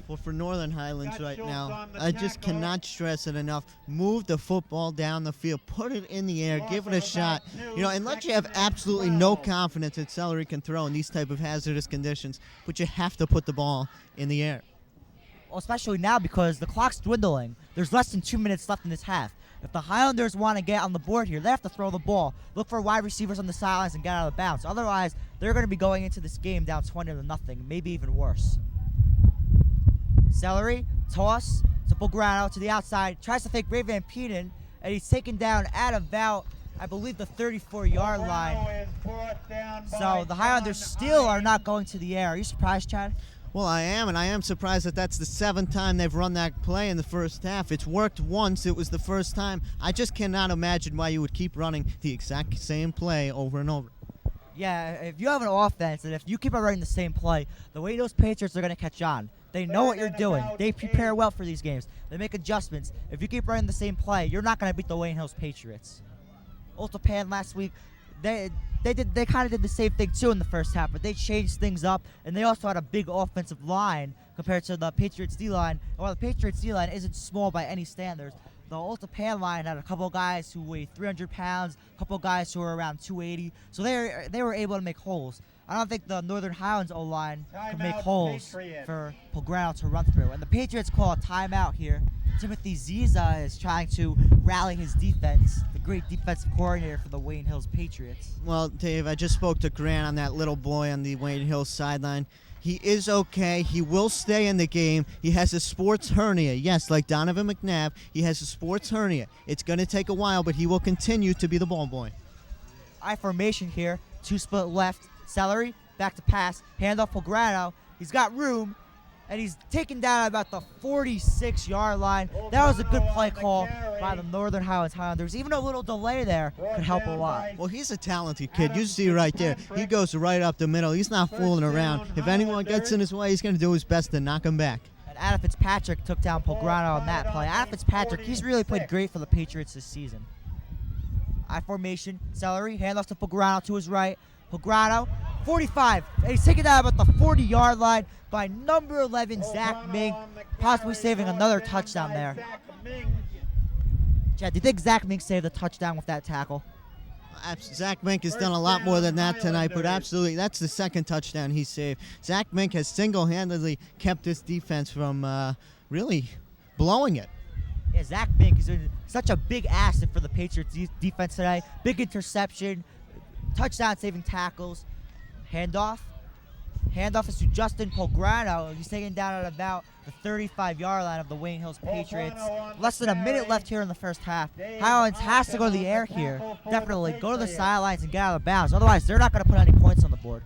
Well, for Northern Highlands right now, I just cannot stress it enough. Move the football down the field. Put it in the air. Give it a shot. Unless you have absolutely no confidence that Celery can throw in these type of hazardous conditions, but you have to put the ball in the air. Well, especially now because the clock's dwindling. There's less than 2 minutes left in this half. If the Highlanders want to get on the board here, they have to throw the ball, look for wide receivers on the sidelines, and get out of bounds. Otherwise, they're going to be going into this game down 20-0, maybe even worse. Celery, toss, So Belgrano to the outside, tries to fake Ray Van Peenen, and he's taken down at about, I believe, the 34-yard line. So the Highlanders still are not going to the air. Are you surprised, Chad? Well, I am, and I am surprised that that's the 7th time they've run that play in the first half. It's worked once. It was the first time. I just cannot imagine why you would keep running the exact same play over and over. Yeah, if you have an offense and if you keep on running the same play, the way those Patriots are going to catch on. They know what you're doing. They prepare well for these games. They make adjustments. If you keep running the same play, you're not going to beat the Wayne Hills Patriots. Ultapan last week, they kind of did the same thing too in the first half, but they changed things up, and they also had a big offensive line compared to the Patriots D-line. And while the Patriots D-line isn't small by any standards, the Ultapan line had a couple of guys who weighed 300 pounds, a couple of guys who were around 280, so they were able to make holes. I don't think the Northern Highlands O-line can make holes for Belgrano to run through. And the Patriots call a timeout here. Timothy Ziza is trying to rally his defense, the great defensive coordinator for the Wayne Hills Patriots. Well, Dave, I just spoke to Grant on that little boy on the Wayne Hills sideline. He is okay. He will stay in the game. He has a sports hernia. Yes, like Donovan McNabb, he has a sports hernia. It's going to take a while, but he will continue to be the ball boy. I formation here, 2 split left, celery, back to pass, handoff Belgrano. He's got room, and he's taken down at about the 46-yard line. That was a good play call by the Northern Highlands Highlanders. Even a little delay there could help a lot. Well, he's a talented kid. You see right there. He goes right up the middle. He's not fooling around. If anyone gets in his way, he's going to do his best to knock him back. And Adam Fitzpatrick took down Belgrano on that play. Adam Fitzpatrick, he's really played great for the Patriots this season. I formation, celery, handoff to Belgrano to his right. Belgrano, 45, and he's taken down about the 40-yard line by number 11, Zach Mink, possibly saving another touchdown there. Chad, do you think Zach Mink saved the touchdown with that tackle? Zach Mink has done a lot more than that tonight, but absolutely, that's the 2nd touchdown he saved. Zach Mink has single-handedly kept this defense from really blowing it. Yeah, Zach Mink is such a big asset for the Patriots defense today. Big interception, touchdown-saving tackles. Handoff is to Justin Belgrano. He's taken down at about the 35-yard line of the Wayne Hills Patriots. Less than a minute left here in the first half. Highlands has to go to the air here. Definitely go to the sidelines and get out of bounds. Otherwise, they're not going to put any points on the board.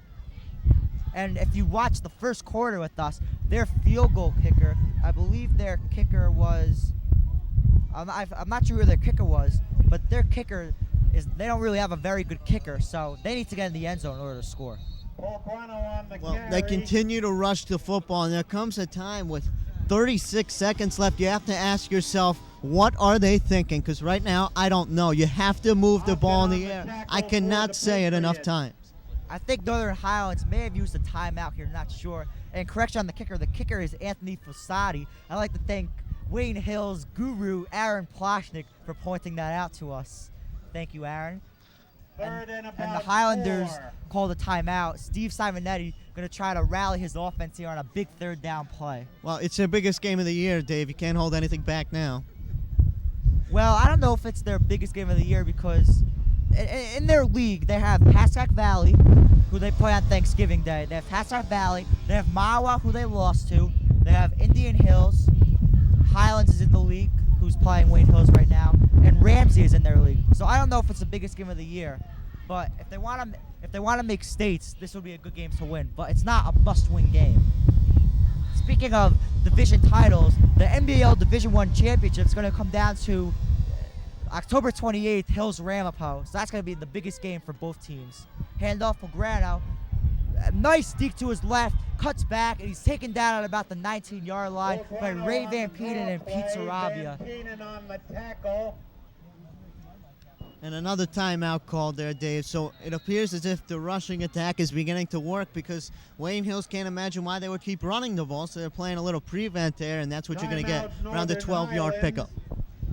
And if you watch the first quarter with us, their field goal kicker, I believe their kicker was, I'm not sure who their kicker was, but their kicker they don't really have a very good kicker, so they need to get in the end zone in order to score. Well, they continue to rush the football, and there comes a time with 36 seconds left. You have to ask yourself, what are they thinking? Because right now, I don't know. You have to move the ball in the air. I cannot say it enough times. I think Northern Highlands may have used a timeout here, not sure. And correction on the kicker is Anthony Fossati. I'd like to thank Wayne Hills guru Aaron Ploshnik for pointing that out to us. Thank you, Aaron. And the Highlanders called a timeout. Steve Simonetti going to try to rally his offense here on a big 3rd down play. Well, it's their biggest game of the year, Dave. You can't hold anything back now. Well, I don't know if it's their biggest game of the year because in their league, they have Pascack Valley, who they play on Thanksgiving Day. They have Pascack Valley. They have Mawa, who they lost to. They have Indian Hills. Highlands is in the league, who's playing Wayne Hills right now, and Ramsey is in their league. So I don't know if it's the biggest game of the year, but if they want to make states, this would be a good game to win. But it's not a must-win game. Speaking of division titles, the NBL Division I Championship is going to come down to October 28th, Hills Ramapo. So that's going to be the biggest game for both teams. Handoff Belgrano. Nice deke to his left, cuts back, and he's taken down at about the 19-yard line by Ray Van Peenen and Pete Sarabia. And another timeout called there, Dave. So it appears as if the rushing attack is beginning to work because Wayne Hills can't imagine why they would keep running the ball. So they're playing a little prevent there, and that's what you're going to get around the 12-yard pickup.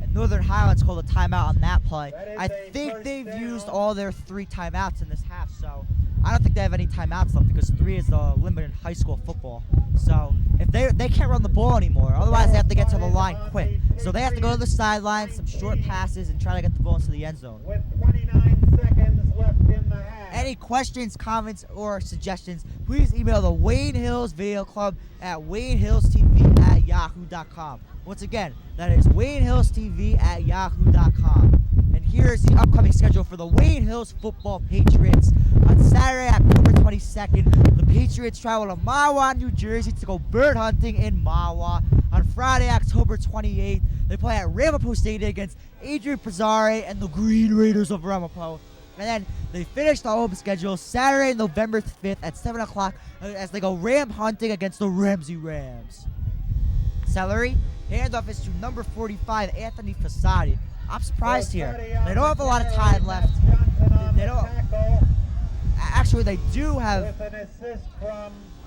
And Northern Highlands called a timeout on that play. I think they've used all their 3 timeouts in this half, so I don't think they have any timeouts left because 3 is the limit in high school football. So if they can't run the ball anymore, otherwise they have to get to the line quick. So they have to go to the sidelines, some short passes, and try to get the ball into the end zone. With 29 seconds left in the half. Any questions, comments, or suggestions, please email the Wayne Hills Video Club at WayneHillsTV@ yahoo.com. Once again, that is Wayne Hills TV at yahoo.com. And here is the upcoming schedule for the Wayne Hills Football Patriots. On Saturday, October 22nd, the Patriots travel to Mahwah, New Jersey to go bird hunting in Mahwah. On Friday, October 28th, they play at Ramapo Stadium against Adrian Pizzari and the Green Raiders of Ramapo. And then they finish the home schedule Saturday, November 5th at 7 o'clock as they go ram hunting against the Ramsey Rams. Celery, handoff is to number 45, Anthony Fasadi. I'm surprised here. They don't have a lot of time left. They don't. Actually, they do have.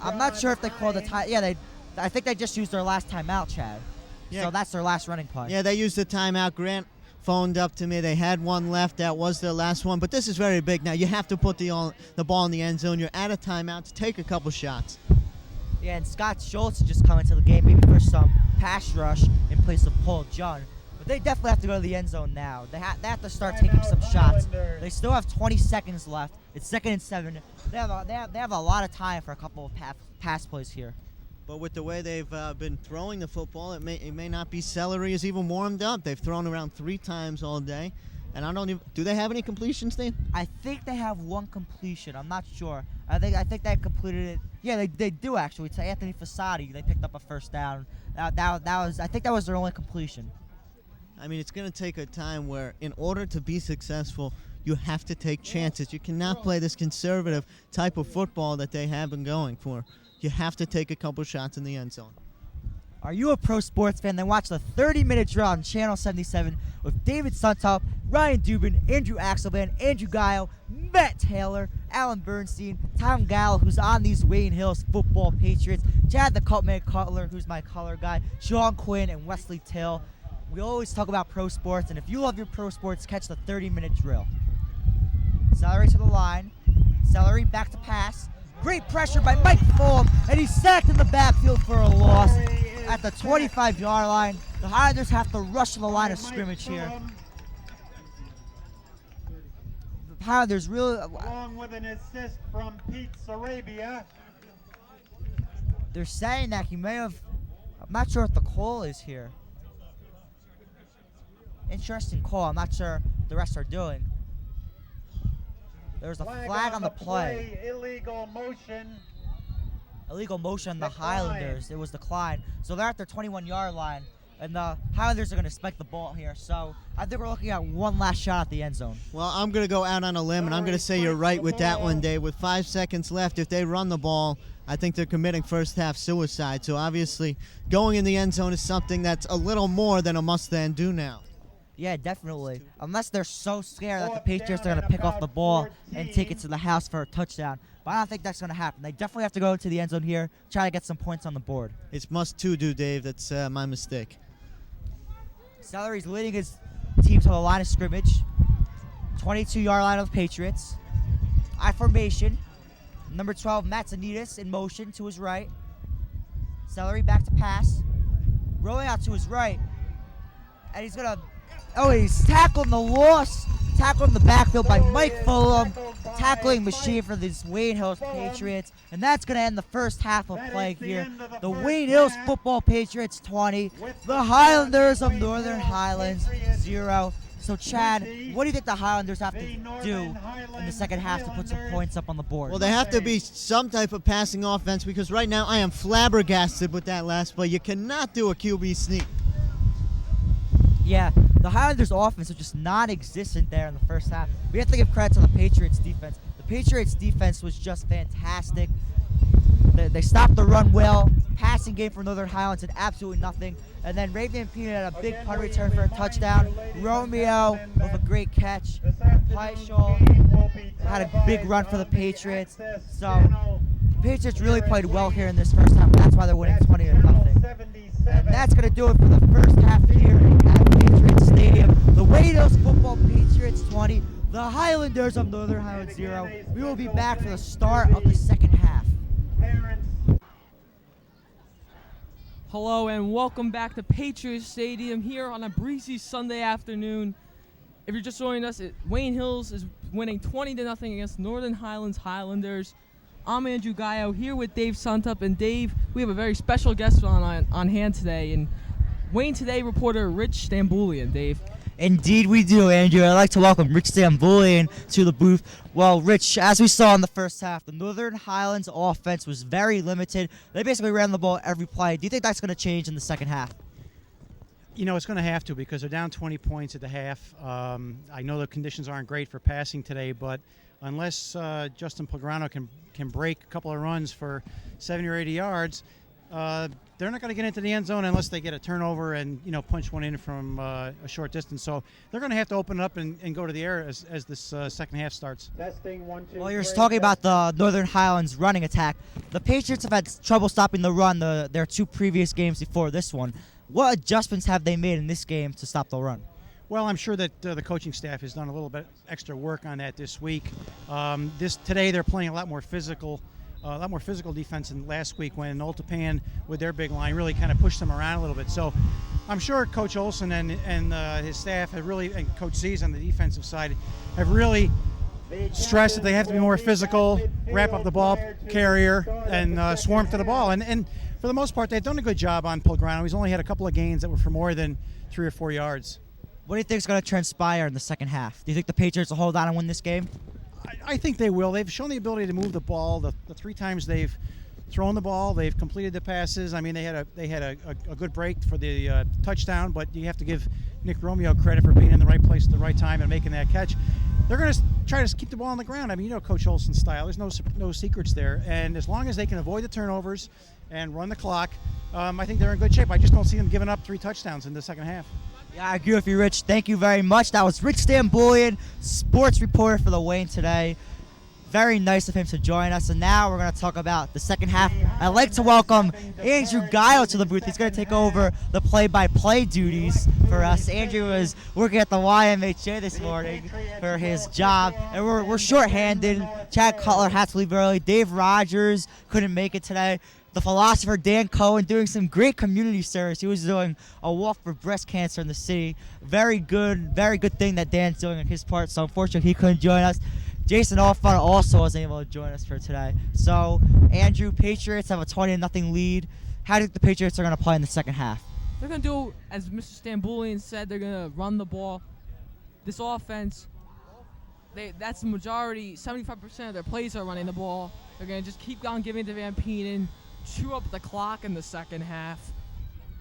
I'm not sure if they called the time. Yeah, I think they just used their last timeout, Chad. Yeah. So that's their last running punt. Yeah, they used the timeout. Grant phoned up to me. They had one left. That was their last one. But this is very big now. You have to put the ball in the end zone. You're out of timeouts. Take a couple shots. Yeah, and Scott Schultz is just coming to the game maybe for some pass rush in place of Paul John. But they definitely have to go to the end zone now. They have to start taking some shots. They still have 20 seconds left. It's 2nd and 7. They have a lot of time for a couple of pass plays here. But with the way they've been throwing the football, it may not be. Celery is even warmed up. They've thrown around 3 times all day. And I don't even. Do they have any completions, Steve? I think they have one completion. I'm not sure. I think they completed it. Yeah, they do actually. To Anthony Fasadi, they picked up a first down. That was. I think that was their only completion. I mean, it's going to take a time where, in order to be successful, you have to take chances. You cannot play this conservative type of football that they have been going for. You have to take a couple shots in the end zone. Are you a pro sports fan? Then watch the 30-minute drill on Channel 77 with David Suntup, Ryan Dubin, Andrew Axelman, Andrew Gayo, Matt Taylor, Alan Bernstein, Tom Gallo, who's on these Wayne Hills Football Patriots, Chad the Cutman Cutler, who's my color guy, Sean Quinn, and Wesley Till. We always talk about pro sports, and if you love your pro sports, catch the 30-minute drill. Celery to the line. Celery back to pass. Great pressure by Mike Fulham, and he's sacked in the backfield for a loss at the 25-yard line. The Highlanders have to rush to the line of scrimmage here. The Highlanders really... Along with an assist from Pete Sarabia. They're saying that he may have... I'm not sure what the call is here. Interesting call. I'm not sure the rest are doing. There's a flag on the play. Illegal motion. Illegal motion on the Highlanders. It was declined. So they're at their 21-yard line, and the Highlanders are going to spike the ball here. So I think we're looking at one last shot at the end zone. Well, I'm going to go out on a limb, and I'm going to say you're right with that one, Dave. With 5 seconds left, if they run the ball, I think they're committing first-half suicide. So obviously, going in the end zone is something that's a little more than a must-then do now. Yeah, definitely. Unless they're so scared that the Patriots are going to pick off the ball and take it to the house for a touchdown. But I don't think that's going to happen. They definitely have to go to the end zone here, try to get some points on the board. It's must-to do, Dave. That's my mistake. Celery's leading his team to the line of scrimmage. 22-yard line of the Patriots. I formation. Number 12, Matsanitas in motion to his right. Celery back to pass. Rolling out to his right. And he's going to... Oh, he's tackled in the loss. Tackled in the backfield by Mike Fulham. Tackling machine for these Wayne Hills Patriots. And that's going to end the first half of play here. The Wayne Hills Football Patriots 20. The Highlanders of Northern Highlands 0. So, Chad, what do you think the Highlanders have to do in the second half to put some points up on the board? Well, they have to be some type of passing offense because right now I am flabbergasted with that last play. You cannot do a QB sneak. Yeah, the Highlanders' offense was just non-existent there in the first half. We have to give credit to the Patriots' defense. The Patriots' defense was just fantastic. They stopped the run well. Passing game for Northern Highlands did absolutely nothing. And then Raven Peanut had a big punt return for a touchdown. Romeo with a great catch. Paishaw had a big run for the Patriots. So the Patriots really played well here in this first half. That's why they're winning 20-0. And that's going to do it for the first half here at Patriots Stadium. The Wayne Hills Football Patriots 20, the Highlanders of Northern Highlands 0. We will be back for the start of the second half. Hello and welcome back to Patriots Stadium here on a breezy Sunday afternoon. If you're just joining us, Wayne Hills is winning 20-0 against Northern Highlands Highlanders. I'm Andrew Gayo here with Dave Suntup. And Dave, we have a very special guest on hand today, and Wayne Today reporter Rich Stambulian. Dave. Indeed we do, Andrew. I'd like to welcome Rich Stambulian to the booth. Well, Rich, as we saw in the first half, the Northern Highlands offense was very limited. They basically ran the ball every play. Do you think that's going to change in the second half? You know, it's going to have to because they're down 20 points at the half. I know the conditions aren't great for passing today, but unless Justin Pellegrino can break a couple of runs for 70 or 80 yards, they're not going to get into the end zone unless they get a turnover and, punch one in from a short distance. So they're going to have to open it up and go to the air as this second half starts. Testing 1, 2, Well, you're 3, talking about the Northern Highlands running attack. The Patriots have had trouble stopping the run their two previous games before this one. What adjustments have they made in this game to stop the run? Well, I'm sure that the coaching staff has done a little bit extra work on that this week. Today they're playing a lot more physical defense than last week when Oltapan with their big line really kind of pushed them around a little bit. So I'm sure Coach Olson and his staff have really, and Coach Z's on the defensive side, have really stressed that they have to be more physical, wrap up the ball carrier, and swarm to the ball. And for the most part, they've done a good job on Pellegrino. He's only had a couple of gains that were for more than 3 or 4 yards. What do you think is going to transpire in the second half? Do you think the Patriots will hold on and win this game? I think they will. They've shown the ability to move the ball. The 3 times they've thrown the ball, they've completed the passes. I mean, they had a good break for the touchdown, but you have to give Nick Romeo credit for being in the right place at the right time and making that catch. They're going to try to keep the ball on the ground. I mean, Coach Olson's style. There's no secrets there. And as long as they can avoid the turnovers and run the clock, I think they're in good shape. I just don't see them giving up 3 touchdowns in the second half. Yeah, I agree with you, Rich. Thank you very much. That was Rich Stambulian, sports reporter for the Wayne Today. Very nice of him to join us. And now we're going to talk about the second half. I'd like to welcome Andrew Gayo to the booth. He's going to take over the play-by-play duties for us. Andrew was working at the YMHA this morning for his job. And we're short-handed. Chad Cutler had to leave early. Dave Rogers couldn't make it today. The philosopher Dan Cohen doing some great community service. He was doing a walk for breast cancer in the city. Very good thing that Dan's doing on his part. So unfortunately he couldn't join us. Jason Alford also wasn't able to join us for today. So Andrew, Patriots have a 20-0 lead. How do you think the Patriots are going to play in the second half? They're going to do, as Mr. Stambulian said, they're going to run the ball. This offense, that's the majority. 75% of their plays are running the ball. They're going to just keep on giving to Van Penen, chew up the clock in the second half,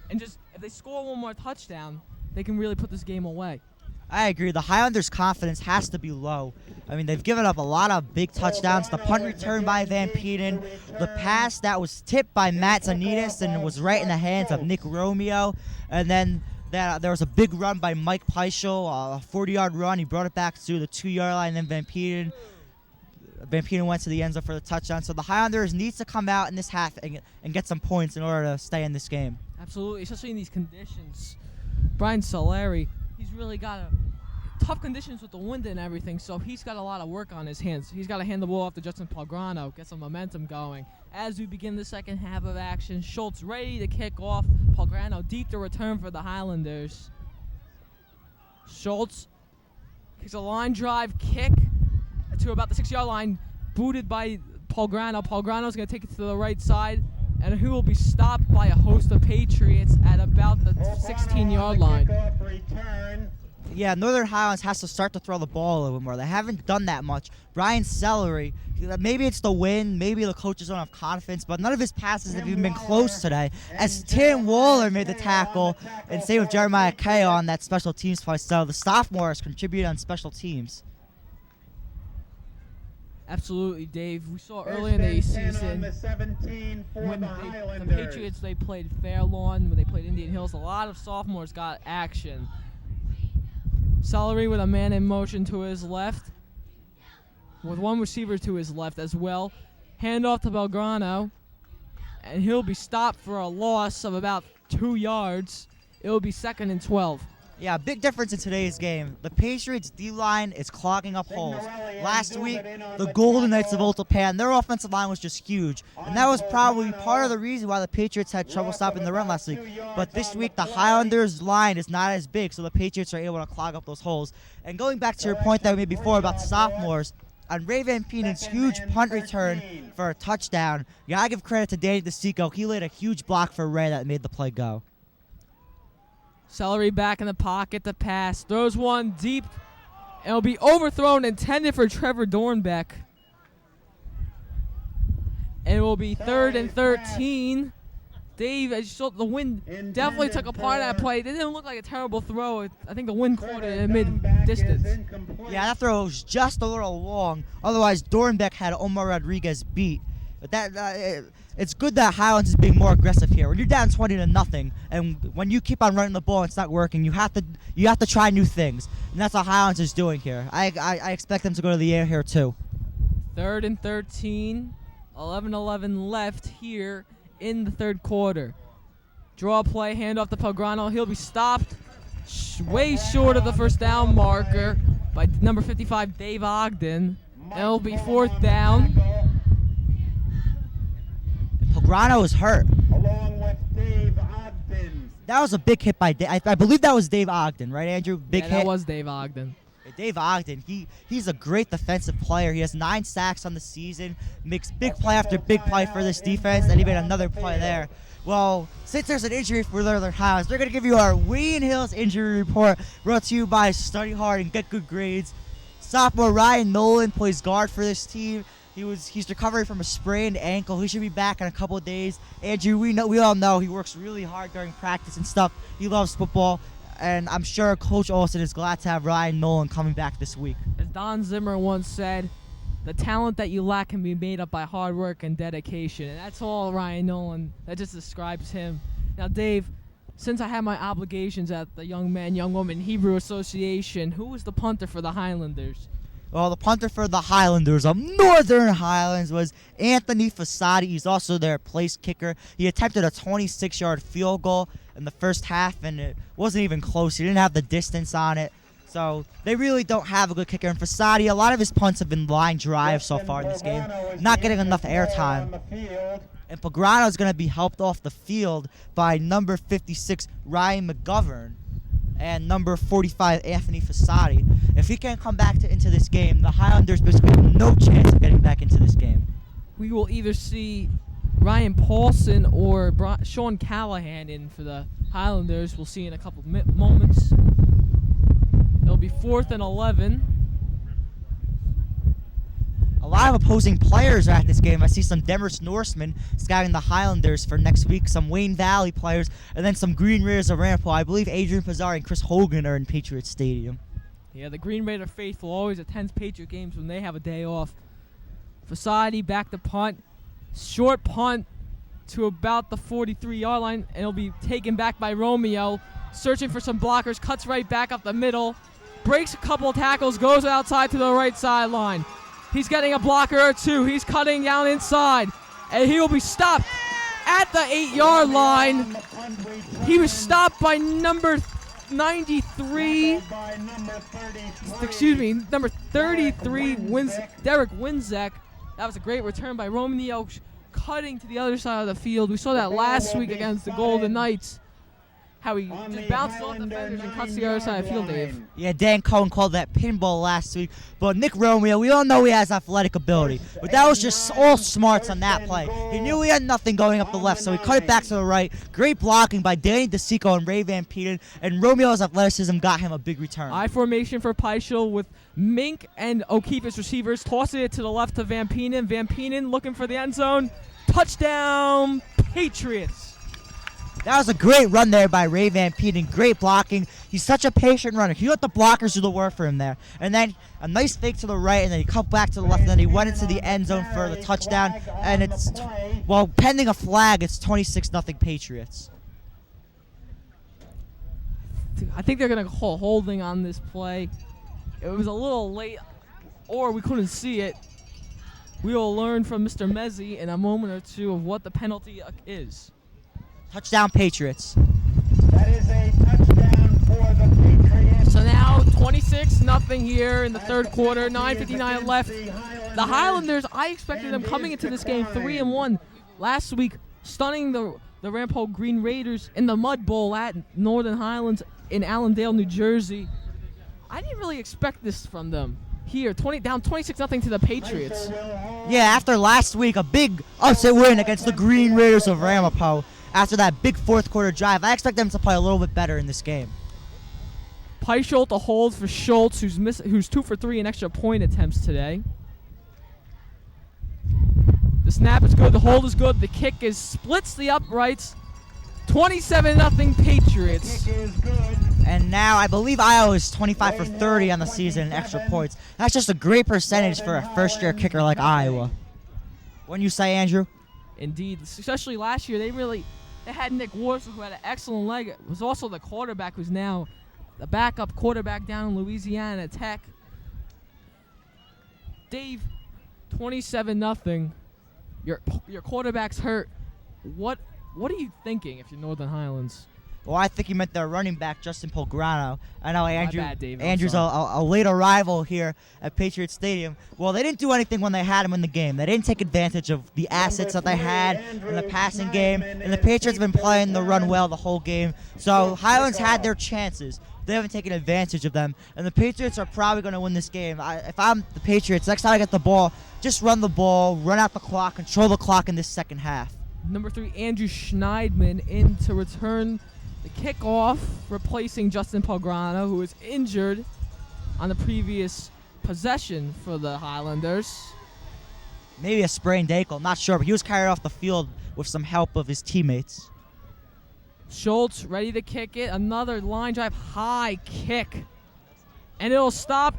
and just if they score one more touchdown, they can really put this game away. I agree. The Highlanders' confidence has to be low. I mean, they've given up a lot of big touchdowns. The punt return by Van Penen, the pass that was tipped by Matt Zanitas and was right in the hands of Nick Romeo, and then there was a big run by Mike Peischel, a 40-yard run. He brought it back to the 2-yard line, and then Van Penen went to the end zone for the touchdown. So the Highlanders needs to come out in this half and get some points in order to stay in this game. Absolutely, especially in these conditions. Brian Solari, he's really got tough conditions with the wind and everything, so he's got a lot of work on his hands. He's got to hand the ball off to Justin Pellegrino, get some momentum going. As we begin the second half of action, Schultz ready to kick off. Pellegrino deep to return for the Highlanders. Schultz kicks a line drive kick to about the 6-yard line, booted by Pellegrino. Pellegrino's going to take it to the right side, and he will be stopped by a host of Patriots at about the 16-yard line. Yeah, Northern Highlands has to start to throw the ball a little bit more. They haven't done that much. Brian Celery, maybe it's the wind, maybe the coaches don't have confidence, but none of his passes have even been close today. As Tim Waller made the tackle, and same with Jeremiah Gayo on that special teams play. So the sophomores contributed on special teams. Absolutely, Dave. We saw early in the season when the Patriots, they played Fairlawn, when they played Indian Hills, a lot of sophomores got action. Celery with a man in motion to his left, with one receiver to his left as well. Handoff to Pellegrino, and he'll be stopped for a loss of about 2 yards. It will be 2nd and 12. Yeah, big difference in today's game. The Patriots' D-line is clogging up holes. Last week, the Golden Knights of Oltapan, their offensive line was just huge. And that was probably part of the reason why the Patriots had trouble stopping the run last week. But this week, the Highlanders' line is not as big, so the Patriots are able to clog up those holes. And going back to your point that we made before about the sophomores, on Ray Van Peenen's huge punt return for a touchdown. You gotta give credit to Danny DeSico. He laid a huge block for Ray that made the play go. Celery back in the pocket, the pass. Throws one deep. It'll be overthrown, intended for Trevor Dornbeck. And it will be 3rd and 13. Dave, as you saw, the wind definitely took a part of that play. It didn't look like a terrible throw. I think the wind caught it in mid-distance. Yeah, that throw was just a little long. Otherwise, Dornbeck had Omar Rodriguez beat. But it's good that Highlands is being more aggressive here. When you're down 20-0, and when you keep on running the ball and it's not working, you have to try new things, and that's what Highlands is doing here. I expect them to go to the air here too. 3rd and 13, 11-11 left here in the third quarter. Draw play, hand off to Pelgrano. He'll be stopped way short of the first down marker by number 55, Dave Ogden. And it'll be 4th down. Pelgrano is hurt. Along with Dave Ogden. That was a big hit by Dave. I believe that was Dave Ogden, right, Andrew? Big hit. That was Dave Ogden. Dave Ogden, he's a great defensive player. He has 9 sacks on the season, makes big play after big play for this defense, and he made another play there. Well, since there's an injury for Northern Highlands, they're going to give you our Wayne Hills injury report, brought to you by Study Hard and Get Good Grades. Sophomore Ryan Nolan plays guard for this team. He's recovering from a sprained ankle. He should be back in a couple of days. Andrew, we all know he works really hard during practice and stuff. He loves football. And I'm sure Coach Olsen is glad to have Ryan Nolan coming back this week. As Don Zimmer once said, the talent that you lack can be made up by hard work and dedication. And that's all Ryan Nolan. That just describes him. Now, Dave, since I have my obligations at the Young Man, Young Woman Hebrew Association, who was the punter for the Highlanders? Well, the punter for the Highlanders of Northern Highlands was Anthony Fasadi. He's also their place kicker. He attempted a 26-yard field goal in the first half, and it wasn't even close. He didn't have the distance on it. So they really don't have a good kicker. And Fasadi, a lot of his punts have been line drives so far in this game, not getting enough airtime. And Pelgrano is going to be helped off the field by number 56, Ryan McGovern, and number 45, Anthony Fasadi. If he can't come back into this game, the Highlanders basically have no chance of getting back into this game. We will either see Ryan Paulson or Sean Callahan in for the Highlanders. We'll see in a couple moments. It'll be 4th and 11. A lot of opposing players are at this game. I see some Demers Norsemen scouting the Highlanders for next week, some Wayne Valley players, and then some Green Raiders of Rampo. I believe Adrian Pizzari and Chris Hogan are in Patriots Stadium. Yeah, the Green Raider faithful always attends Patriot games when they have a day off. Fasadi back to punt. Short punt to about the 43-yard line, and it'll be taken back by Romeo. Searching for some blockers, cuts right back up the middle, breaks a couple of tackles, goes outside to the right sideline. He's getting a blocker or two. He's cutting down inside, and he will be stopped at the 8-yard line. He was stopped by number 93. Number 33, Derek Winzek. That was a great return by Romeo, cutting to the other side of the field. We saw that last week against the Golden Knights, how he just bounced off defenders and cuts to the other side of the field, Dave. Yeah, Dan Cohen called that pinball last week. But Nick Romeo, we all know he has athletic ability. But that was just all smarts on that play. He knew he had nothing going up the left, so he cut it back to the right. Great blocking by Danny DeSico and Ray Van Peden. And Romeo's athleticism got him a big return. I formation for Peichel with Mink and O'Keefe as receivers. Tossing it to the left to Van Penen. Van Penen looking for the end zone. Touchdown, Patriots. That was a great run there by Ray Van Peden. Great blocking. He's such a patient runner. He let the blockers do the work for him there. And then a nice fake to the right, and then he cut back to the left, and then he went into the end zone for the touchdown. And it's, pending a flag, it's 26-0 Patriots. I think they're going to call holding on this play. It was a little late, or we couldn't see it. We will learn from Mr. Mezzi in a moment or two of what the penalty is. Touchdown, Patriots. That is a touchdown for the Patriots. So now 26-0 here in the third quarter, 9:59 left. The Highlanders, I expected them coming into this game 3-1 last week, stunning the Rampo Green Raiders in the Mud Bowl at Northern Highlands in Allendale, New Jersey. I didn't really expect this from them. here, down 26-0 to the Patriots. Yeah, after last week, a big upset win against the Green Raiders of Ramapo. After that big fourth quarter drive, I expect them to play a little bit better in this game. Peiper the hold for Schultz, who's 2 for 3 in extra point attempts today. The snap is good, the hold is good, the kick splits the uprights. 27-0 Patriots. And now I believe Iowa is 25 for 30 on the season in extra points. That's just a great percentage for a first-year kicker like Iowa. Wouldn't you say, Andrew? Indeed, especially last year, they had Nick Warsaw, who had an excellent leg. It was also the quarterback, who's now the backup quarterback down in Louisiana Tech. Dave, 27-0. Your quarterback's hurt. What are you thinking if you're Northern Highlands? Well, I think you meant their running back, Justin Polgrano. I know Andrew. My bad, Dave. Andrew's a late arrival here at Patriot Stadium. Well, they didn't do anything when they had him in the game. They didn't take advantage of the assets that they had in the passing game. And the Patriots have been playing the run well the whole game. So Highlands had their chances. They haven't taken advantage of them. And the Patriots are probably going to win this game. If I'm the Patriots, next time I get the ball, just run the ball, run out the clock, control the clock in this second half. Number 3, Andrew Schneidman in to return the kickoff, replacing Justin Polgrano, who was injured on the previous possession for the Highlanders. Maybe a sprained ankle, not sure, but he was carried off the field with some help of his teammates. Schultz ready to kick it. Another line drive, high kick. And it'll stop,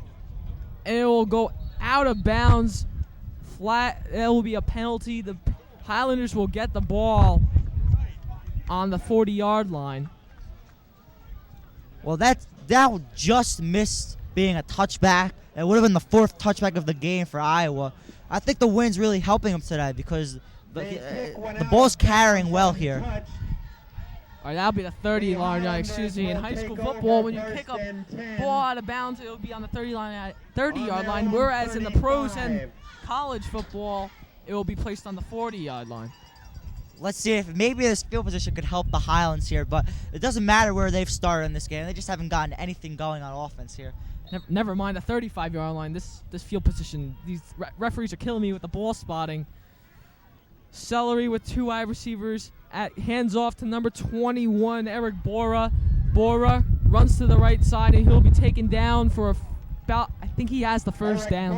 and it will go out of bounds. Flat, it will be a penalty. The Highlanders will get the ball on the 40-yard line. Well, that just missed being a touchback. It would have been the 4th touchback of the game for Iowa. I think the win's really helping them today because the ball's carrying well here. All right, that'll be the 30-yard line. Excuse me. In high school football, when you kick a ball out of bounds, it'll be on the 30-yard line, whereas in the pros and college football, it will be placed on the 40-yard line. Let's see if maybe this field position could help the Highlands here, but it doesn't matter where they've started in this game. They just haven't gotten anything going on offense here. Never mind the 35-yard line. This field position, these referees are killing me with the ball spotting. Celery with 2 wide receivers. Hands off to number 21, Eric Bora. Bora runs to the right side, and he'll be taken down for about, I think he has the first down.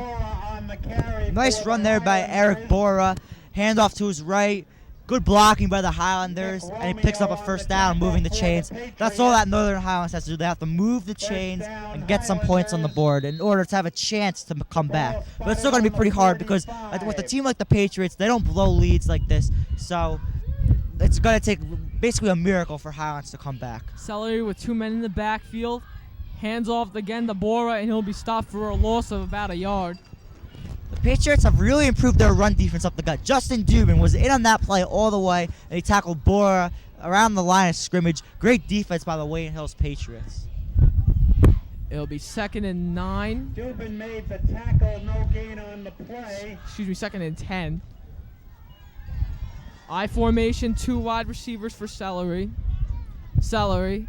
Nice run there by Eric Bora. Hand off to his right. Good blocking by the Highlanders, and he picks up a first down, moving the chains. That's all that Northern Highlands has to do. They have to move the chains and get some points on the board in order to have a chance to come back. But it's still going to be pretty hard because with a team like the Patriots, they don't blow leads like this. So it's going to take basically a miracle for Highlands to come back. Celery with 2 men in the backfield. Hands off again to Bora, and he'll be stopped for a loss of about a yard. The Patriots have really improved their run defense up the gut. Justin Dubin was in on that play all the way, and he tackled Bora around the line of scrimmage. Great defense by the Wayne Hills Patriots. It'll be 2nd and 9. Dubin made the tackle, no gain on the play. Excuse me, 2nd and 10. I formation, 2 wide receivers for Celery. Celery.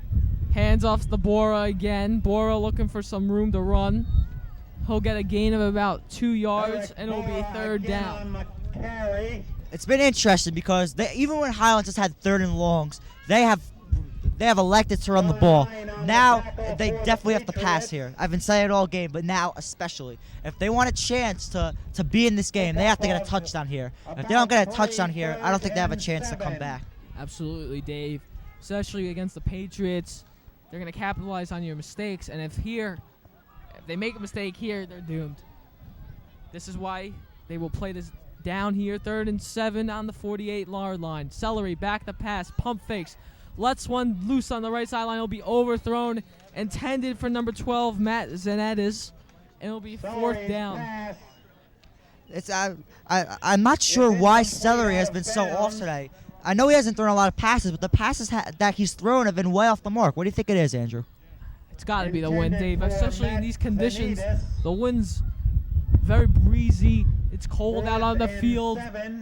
Hands off the Bora again. Bora looking for some room to run. He'll get a gain of about 2 yards, and it'll be a 3rd down. It's been interesting because even when Highlands has had 3rd and longs, they have elected to run the ball. Now they definitely have to pass here. I've been saying it all game, but now especially. If they want a chance to be in this game, they have to get a touchdown here. If they don't get a touchdown here, I don't think they have a chance to come back. Absolutely, Dave. Especially against the Patriots, they're going to capitalize on your mistakes, and if they make a mistake here, they're doomed. This is why they will play this down here. 3rd and 7 on the 48-yard line. Celery back to pass. Pump fakes. Lets one loose on the right sideline. It'll be overthrown. Intended for number 12, Matt Zanetis. And it'll be 4th down. I'm not sure why Celery has been so off today. I know he hasn't thrown a lot of passes, but the passes that he's thrown have been way off the mark. What do you think it is, Andrew? It's got to be the wind, Dave, especially in these conditions. The wind's very breezy. It's cold out on the field.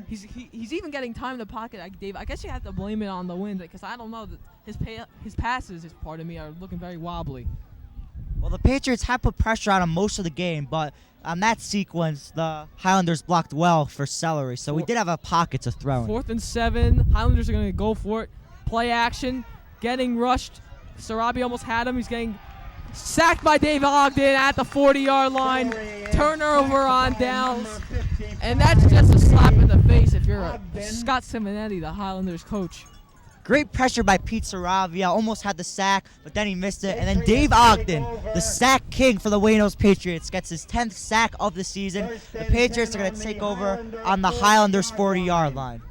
He's even getting time in the pocket, Dave. I guess you have to blame it on the wind because I don't know that his passes, are looking very wobbly. Well, the Patriots have put pressure on him most of the game, but on that sequence, the Highlanders blocked well for Celery, so we did have a pocket to throw in. 4th and 7. Highlanders are going to go for it. Play action, getting rushed. Sarabi almost had him. He's getting sacked by Dave Ogden at the 40-yard line. Turnover on downs. And that's just a slap in the face if you're Scott Simonetti, the Highlanders coach. Great pressure by Pete Saravia. Almost had the sack, but then he missed it. And then Dave Ogden, the sack king for the Wayne Hills Patriots, gets his 10th sack of the season. The Patriots are going to take over on the Highlanders' 40-yard line.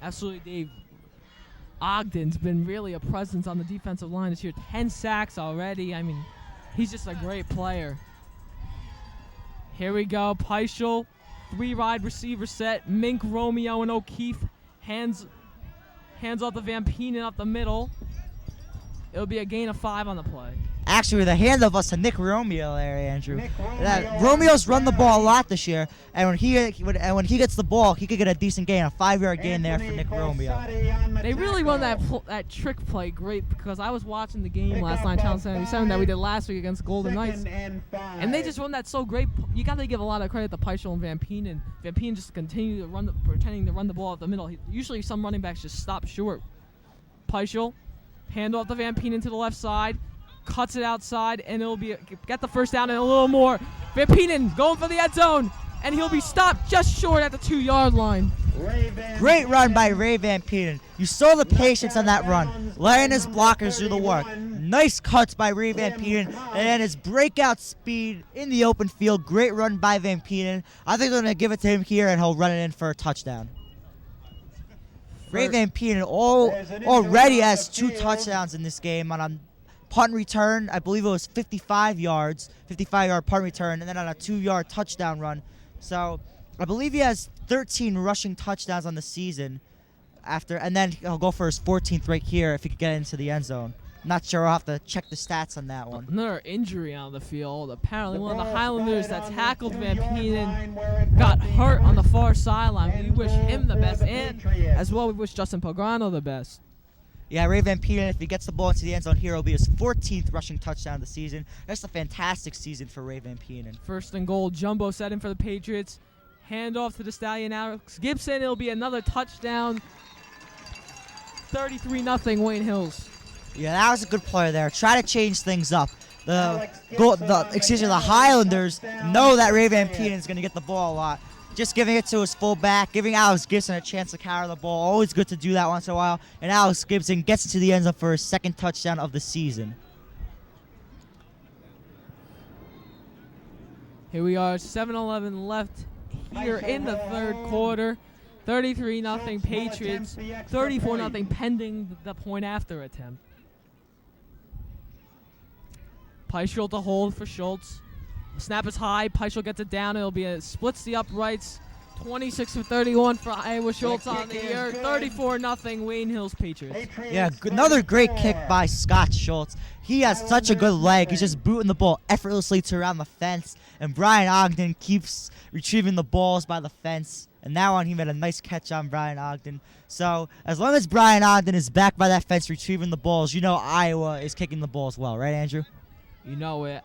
Absolutely, Dave. Ogden's been really a presence on the defensive line this year. 10 sacks already. I mean, he's just a great player. Here we go. Peichel, 3-wide receiver set. Mink, Romeo, and O'Keefe. Hands off the Van Penen up the middle. It'll be a gain of 5 on the play. Actually, the handoff was to Nick Romeo there, Andrew. Romeo's run the ball a lot this year, and when he gets the ball, he could get a decent gain, a 5-yard gain there for Nick Romeo. They really run that trick play great, because I was watching the game last night, Channel 77, that we did last week against Golden Knights, and they just run that so great. You got to give a lot of credit to Peichel and Van Penen. Van Penen just continue to pretending to run the ball up the middle. Usually some running backs just stop short. Peichel, hand off to Van Penen to the left side. Cuts it outside, and it'll be get the first down and a little more. Van Penen going for the end zone, and he'll be stopped just short at the 2-yard line. Great run by Ray Van Penen. You saw the patience on that run, letting his blockers do the work. Nice cuts by Ray Van Penen, and his breakout speed in the open field. Great run by Van Penen. I think they're going to give it to him here, and he'll run it in for a touchdown. Ray Van Penen already has 2 touchdowns in this game on a punt return. I believe it was 55 yards, 55-yard punt return, and then on a 2-yard touchdown run. So I believe he has 13 rushing touchdowns on the season and then he'll go for his 14th right here if he could get into the end zone. Not sure. I'll have to check the stats on that one. Another injury on the field. Apparently one of the Highlanders that tackled Van Penen got hurt on the far sideline. We wish him the best, and as well we wish Justin Pograno the best. Yeah, Ray Van Penen, if he gets the ball into the end zone here, it'll be his 14th rushing touchdown of the season. That's a fantastic season for Ray Van Penen. 1st and goal, jumbo set in for the Patriots. Handoff to the Stallion Alex Gibson. It'll be another touchdown. 33-0 Wayne Hills. Yeah, that was a good play there. Try to change things up. The Highlanders know that Ray Van Penen is going to get the ball a lot. Just giving it to his fullback, giving Alex Gibson a chance to carry the ball. Always good to do that once in a while. And Alex Gibson gets it to the end zone for his 2nd touchdown of the season. Here we are, 7:11 left here in the 3rd quarter. 33-0 Patriots, 34-0 pending the point after attempt. Peichel to hold for Schultz. Snap is high. Peichel gets it down. It'll be splits the uprights. 26-31 for Iowa Schultz on the year. 34-0 Wayne Hills Patriots. Yeah, another great kick by Scott Schultz. He has such a good leg. He's just booting the ball effortlessly to around the fence. And Brian Ogden keeps retrieving the balls by the fence. And that one, he made a nice catch on Brian Ogden. So as long as Brian Ogden is back by that fence retrieving the balls, you know Iowa is kicking the ball as well. Right, Andrew? You know it.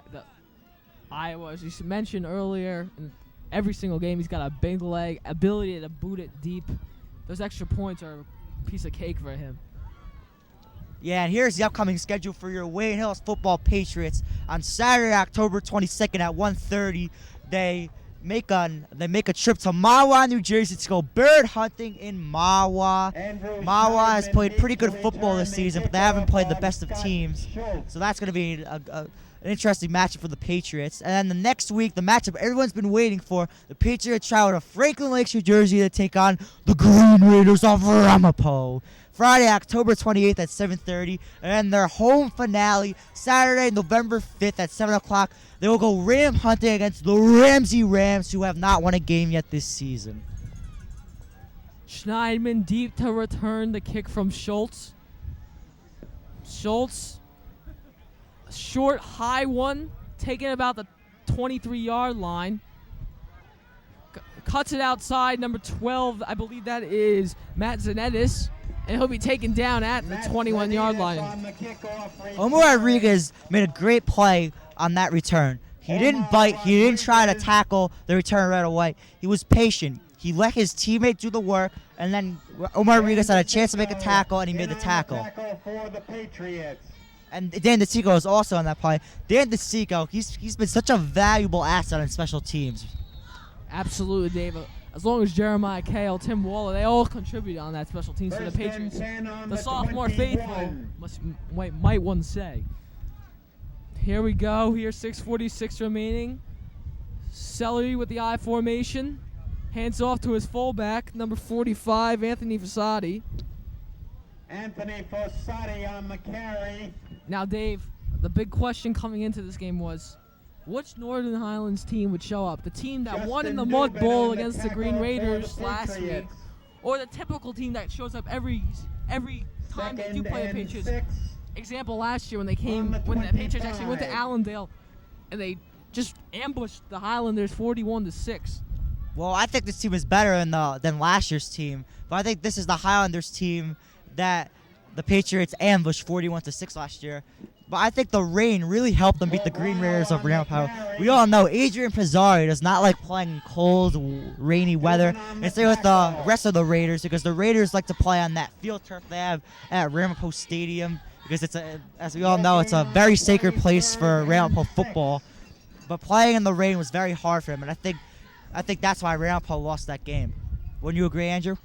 Iowa, as you mentioned earlier, in every single game, he's got a big leg, ability to boot it deep. Those extra points are a piece of cake for him. Yeah, and here's the upcoming schedule for your Wayne Hills football Patriots. On Saturday, October 22nd at 1:30, they make a trip to Mahwah, New Jersey to go bird hunting in Mahwah. Mahwah has played pretty good football this season, but they haven't played the best of teams. So that's going to be an interesting matchup for the Patriots. And then the next week, the matchup everyone's been waiting for, the Patriots travel to Franklin Lakes, New Jersey to take on the Green Raiders of Ramapo. Friday, October 28th at 7:30, and then their home finale, Saturday, November 5th at 7 o'clock. They will go ram hunting against the Ramsey Rams, who have not won a game yet this season. Schneidman deep to return the kick from Schultz. Schultz, short, high one, taking about the 23-yard line. Cuts it outside, number 12, I believe that is Matt Zanettis. and he'll be taken down at the 21-yard line. Omar Rodriguez made a great play on that return. He didn't bite. He didn't try to tackle the return right away. He was patient. He let his teammate do the work, and then Omar Rodriguez had a chance to make a tackle, and he made the tackle. And Dan DeSico was also on that play. Dan DeSico, he's been such a valuable asset on special teams. Absolutely, Dave. As long as Jeremiah Kale, Tim Waller, they all contribute on that special teams for the Patriots. The sophomore faithful might one say. Here we go. Here's 6:46 remaining. Celery with the I formation. Hands off to his fullback, number 45, Anthony Fasati. Anthony Fossati on the carry. Now, Dave, the big question coming into this game was, which Northern Highlands team would show up? The team that won in the Mud Bowl against the Green Raiders last week, or the typical team that shows up every time they do play the Patriots? Example, last year when the Patriots actually went to Allendale and they just ambushed the Highlanders 41-6. Well, I think this team is better than last year's team, but I think this is the Highlanders team that the Patriots ambushed 41-6 last year. But I think the rain really helped them beat the Green Raiders of Ramapo. We all know Adrian Pizzari does not like playing in cold, rainy weather. And same with the rest of the Raiders, because the Raiders like to play on that field turf they have at Ramapo Stadium, because as we all know, it's a very sacred place for Ramapo football. But playing in the rain was very hard for him, and I think that's why Ramapo lost that game. Wouldn't you agree, Andrew?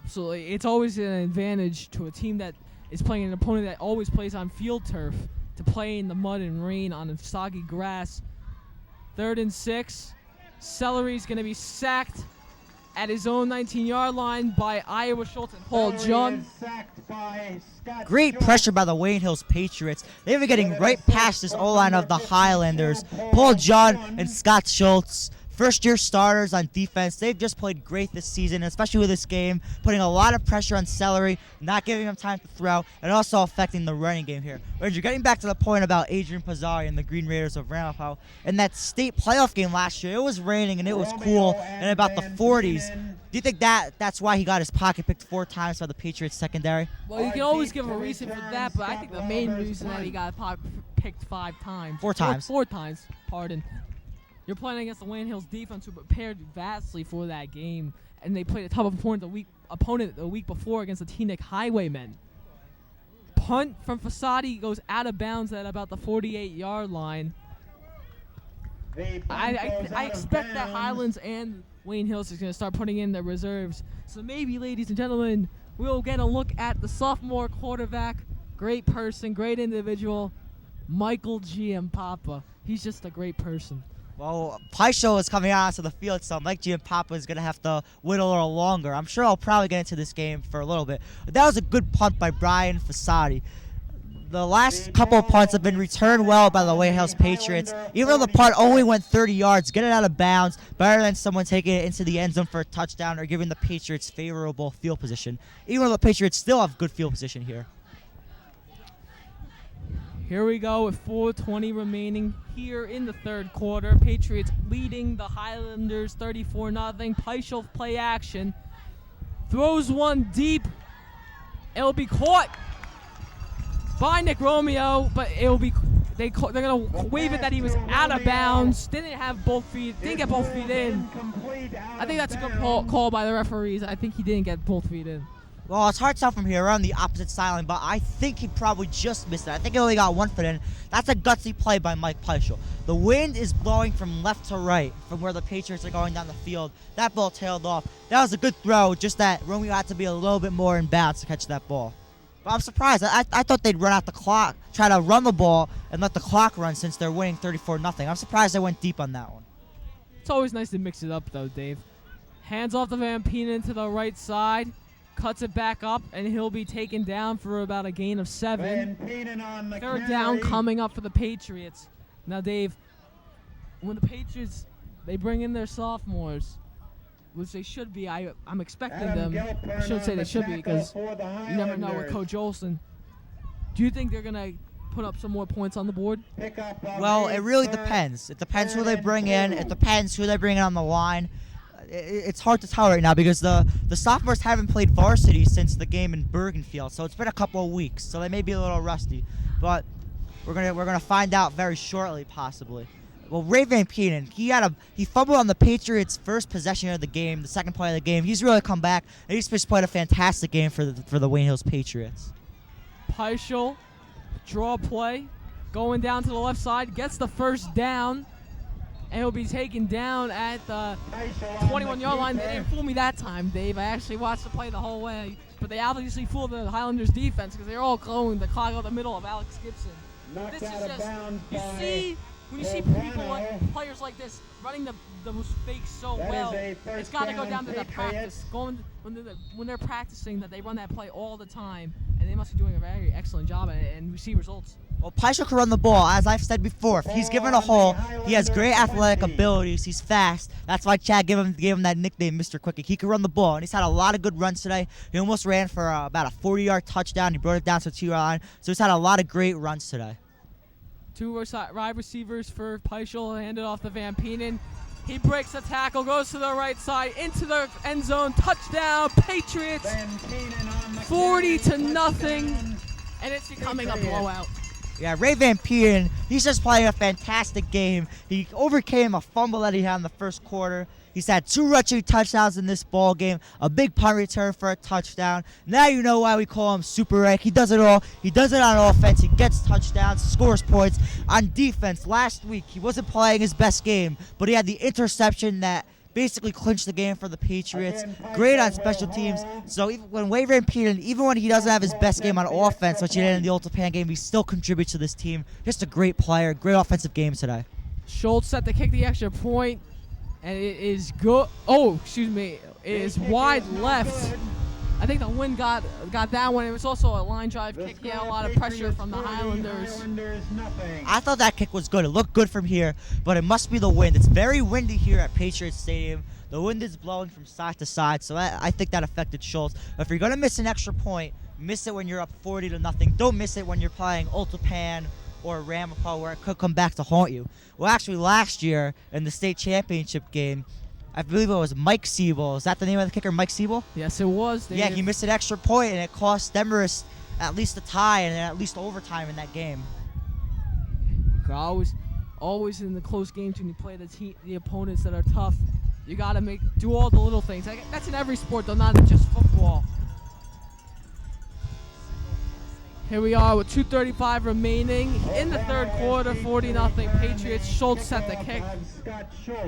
Absolutely. It's always an advantage to a team that is playing an opponent that always plays on field turf to play in the mud and rain on soggy grass. 3rd and 6. Celery's going to be sacked at his own 19-yard line by Iowa Schultz and Paul John. Great pressure by the Wayne Hills Patriots. They were getting right past this O-line of the Highlanders. Paul John and Scott Schultz, first-year starters on defense. They've just played great this season, especially with this game, putting a lot of pressure on Celery, not giving him time to throw, and also affecting the running game here. Andrew, getting back to the point about Adrian Pizzari and the Green Raiders of Ramapo, in that state playoff game last year, it was raining and it was cool and about the 40s. Do you think that's why he got his pocket picked 4 times by the Patriots secondary? Well, you can always give a reason for that, but I think the main reason that he got picked 5 times. 4 times. 4 times, pardon. You're playing against the Wayne Hills defense, who prepared vastly for that game, and they played a tough opponent the week before against the Teaneck Highwaymen. Punt from Fasati goes out of bounds at about the 48-yard line. I expect that Highlands and Wayne Hills is going to start putting in their reserves. So maybe, ladies and gentlemen, we'll get a look at the sophomore quarterback. Great person, great individual, Michael Giampapa. He's just a great person. Well, Peiper is coming out onto the field, so Mike Giampapa is going to have to wait a little longer. I'm sure I'll probably get into this game for a little bit. But that was a good punt by Brian Fasati. The last couple of punts have been returned well by the Wayne Hills Patriots. Even though the punt only went 30 yards, get it out of bounds, better than someone taking it into the end zone for a touchdown or giving the Patriots favorable field position. Even though the Patriots still have good field position here. Here we go with 4:20 remaining here in the 3rd quarter. Patriots leading the Highlanders 34-0. Peiper play action. Throws one deep. It'll be caught by Nick Romeo, but it'll be they're gonna wave it that he was out of bounds. Didn't get both feet in. I think that's a good call by the referees. I think he didn't get both feet in. Well, it's hard to tell from here. We're on the opposite sideline, but I think he probably just missed it. I think he only got 1 foot in. That's a gutsy play by Mike Peiper. The wind is blowing from left to right from where the Patriots are going down the field. That ball tailed off. That was a good throw, just that Romeo had to be a little bit more in bounds to catch that ball. But I'm surprised. I thought they'd run out the clock, try to run the ball, and let the clock run since they're winning 34-0. I'm surprised they went deep on that one. It's always nice to mix it up, though, Dave. Hands off to Van Peenan to the right side. Cuts it back up, and he'll be taken down for about a gain of 7. 3rd down coming up for the Patriots. Now, Dave, when the Patriots, they bring in their sophomores, which they should be, I'm expecting them. I shouldn't say they should be because you never know with Coach Olson. Do you think they're going to put up some more points on the board? Well, it really depends. It depends who they bring in. It depends who they bring in on the line. It's hard to tell right now because the sophomores haven't played varsity since the game in Bergenfield, so it's been a couple of weeks, so they may be a little rusty. But we're gonna find out very shortly, possibly. Well, Ray Van Peenen, he fumbled on the Patriots' first possession of the game, the second play of the game. He's really come back, and he's just played a fantastic game for the Wayne Hills Patriots. Peiper, draw play, going down to the left side, gets the first down, and he'll be taken down at the 21-yard line. They didn't fool me that time, Dave. I actually watched the play the whole way, but they obviously fooled the Highlanders defense because they're all going the clock out the middle of Alex Gibson. This is just, when you see players like this running the fakes so well, it's got to go down to the practice. When they're practicing that they run that play all the time, and they must be doing a very excellent job and we see results. Well, Peiper can run the ball, as I've said before. If he's given a hole, he has great athletic abilities. He's fast. That's why Chad gave him that nickname, Mr. Quickie. He can run the ball, and he's had a lot of good runs today. He almost ran for about a 40-yard touchdown. He brought it down to the 2-yard line, so he's had a lot of great runs today. Two wide receivers for Peiper, handed off to Van Peenen. He breaks the tackle, goes to the right side, into the end zone, touchdown, Patriots, 40-0, and it's becoming a blowout. Yeah, Ray Van Peenen, he's just playing a fantastic game. He overcame a fumble that he had in the first quarter. He's had 2 rushing touchdowns in this ball game, a big punt return for a touchdown. Now you know why we call him Super Ray. He does it all. He does it on offense. He gets touchdowns, scores points. On defense, last week he wasn't playing his best game, but he had the interception that basically clinched the game for the Patriots. Great on special teams. So even when Ray Van Peenen, even when he doesn't have his best game on offense, which he did in the Ultapan game, he still contributes to this team. Just a great player, great offensive game today. Schultz set to kick the extra point, and it is good. Oh, excuse me. It is wide left. I think the wind got that one. It was also a line drive kick. He had a lot of pressure from the Highlanders. I thought that kick was good. It looked good from here, but it must be the wind. It's very windy here at Patriots Stadium. The wind is blowing from side to side, so I think that affected Schultz. But if you're going to miss an extra point, miss it when you're up 40-0. Don't miss it when you're playing Ultapan or Ramapo, where it could come back to haunt you. Well, actually, last year in the state championship game, I believe it was Mike Siebel. Is that the name of the kicker, Mike Siebel? Yes, it was. Yeah, he missed an extra point, and it cost Demarest at least a tie and at least overtime in that game. Always in the close games when you play the opponents that are tough, you got to do all the little things. That's in every sport, though, not just football. Here we are with 2:35 remaining in the third quarter, 40-0 Patriots. Schultz set the kick.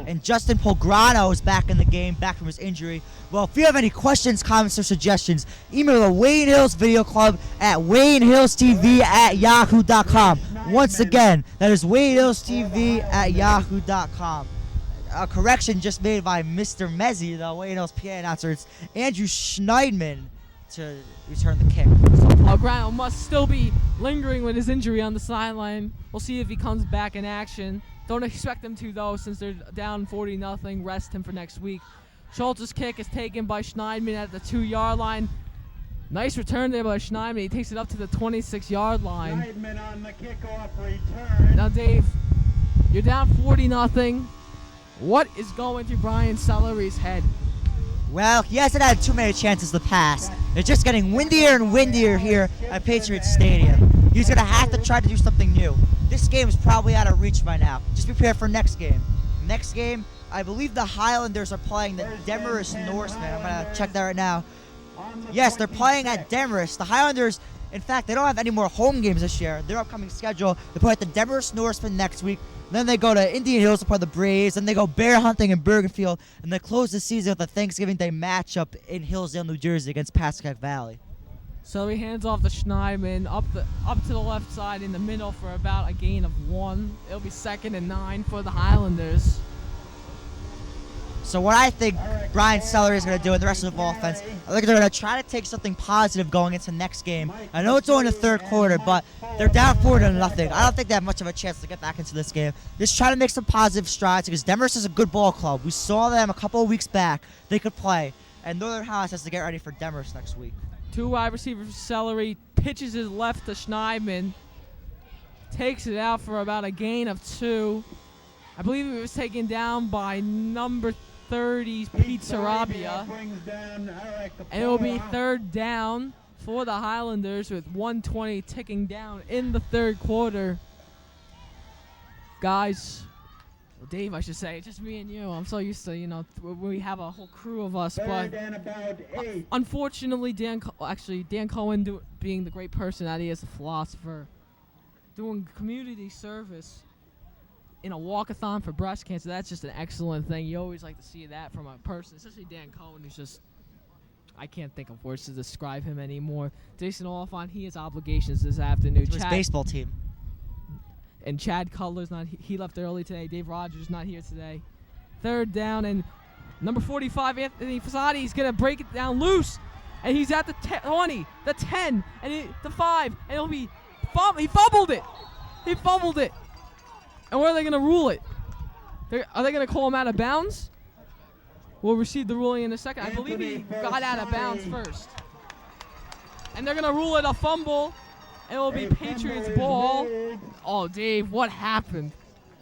And Justin Pograno is back in the game, back from his injury. Well, if you have any questions, comments, or suggestions, email the Wayne Hills Video Club at WayneHillsTV@yahoo.com. Once again, that is WayneHillsTV@yahoo.com. A correction just made by Mr. Mezzi, the Wayne Hills PA announcer. It's Andrew Schneidman to return the kick. So Pograno must still be lingering with his injury on the sideline. We'll see if he comes back in action. Don't expect him to, though, since they're down 40-0. Rest him for next week. Schultz's kick is taken by Schneidman at the 2-yard line. Nice return there by Schneidman. He takes it up to the 26-yard line. Schneidman on the kickoff return. Now, Dave, you're down 40-0. What is going through Brian Sellery's head? Well, he hasn't had too many chances to pass. It's just getting windier and windier here at Patriots Stadium. He's going to have to try to do something new. This game is probably out of reach by now. Just prepare for next game. Next game, I believe the Highlanders are playing the Demarest Norsemen. I'm going to check that right now. Yes, they're playing at Demarest. The Highlanders, in fact, they don't have any more home games this year. Their upcoming schedule, they play at the Demarest Norsemen next week. Then they go to Indian Hills to play the Braves. Then they go bear hunting in Bergenfield. And they close the season with a Thanksgiving Day matchup in Hillsdale, New Jersey against Pascagoula Valley. So he hands off to Schneidman up to the left side in the middle for about a gain of 1. It'll be 2nd and 9 for the Highlanders. So what I think Brian Sellery is going to do in the rest of the offense, I think they're going to try to take something positive going into next game. I know it's only the third quarter, but they're down 40-0. I don't think they have much of a chance to get back into this game. Just try to make some positive strides because Demarest is a good ball club. We saw them a couple of weeks back. They could play. And Northern Highlands has to get ready for Demarest next week. 2 wide receivers for Sellery. Pitches his left to Schneidman. Takes it out for about a gain of 2. I believe he was taken down by number 30's Pete Sarabia. And it will be third down for the Highlanders with 1:20 ticking down in the third quarter. Guys, well, Dave, I should say, just me and you. I'm so used to, we have a whole crew of us, but unfortunately, Dan Cohen, being the great person that he is, a philosopher, doing community service in a walkathon for breast cancer. That's just an excellent thing. You always like to see that from a person, especially Dan Cohen, who's just, I can't think of words to describe him anymore. Jason Oliphant, he has obligations this afternoon. To his baseball team. And Chad Cutler's not. He left early today. Dave Rogers not here today. Third down, and number 45, Anthony Fasati, he's gonna break it down loose, and he's at the 20, the 10, and the 5, and he'll be. He fumbled it. He fumbled it. And where are they gonna rule it? Are they gonna call him out of bounds? We'll receive the ruling in a second. I believe he got out of bounds first. And they're gonna rule it a fumble. It will be Patriots ball. Oh, Dave, what happened?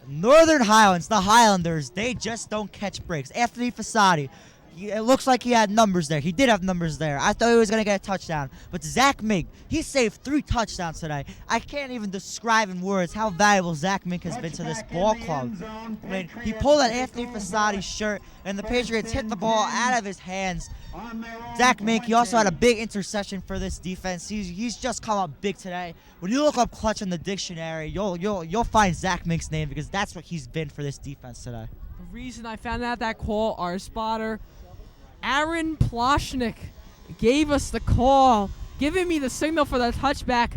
Northern Highlands, the Highlanders, they just don't catch breaks. Anthony Fasati, it looks like he had numbers there. He did have numbers there. I thought he was going to get a touchdown. But Zach Mink, he saved 3 touchdowns today. I can't even describe in words how valuable Zach Mink has been to this ball club. I mean, he pulled at Anthony Fasati's shirt, and the Patriots hit the ball out of his hands. Zach Mink, he also had a big interception for this defense. He's just come up big today. When you look up clutch in the dictionary, you'll find Zach Mink's name because that's what he's been for this defense today. The reason I found out that call, our spotter, Aaron Ploshnik, gave us the call, giving me the signal for the touchback.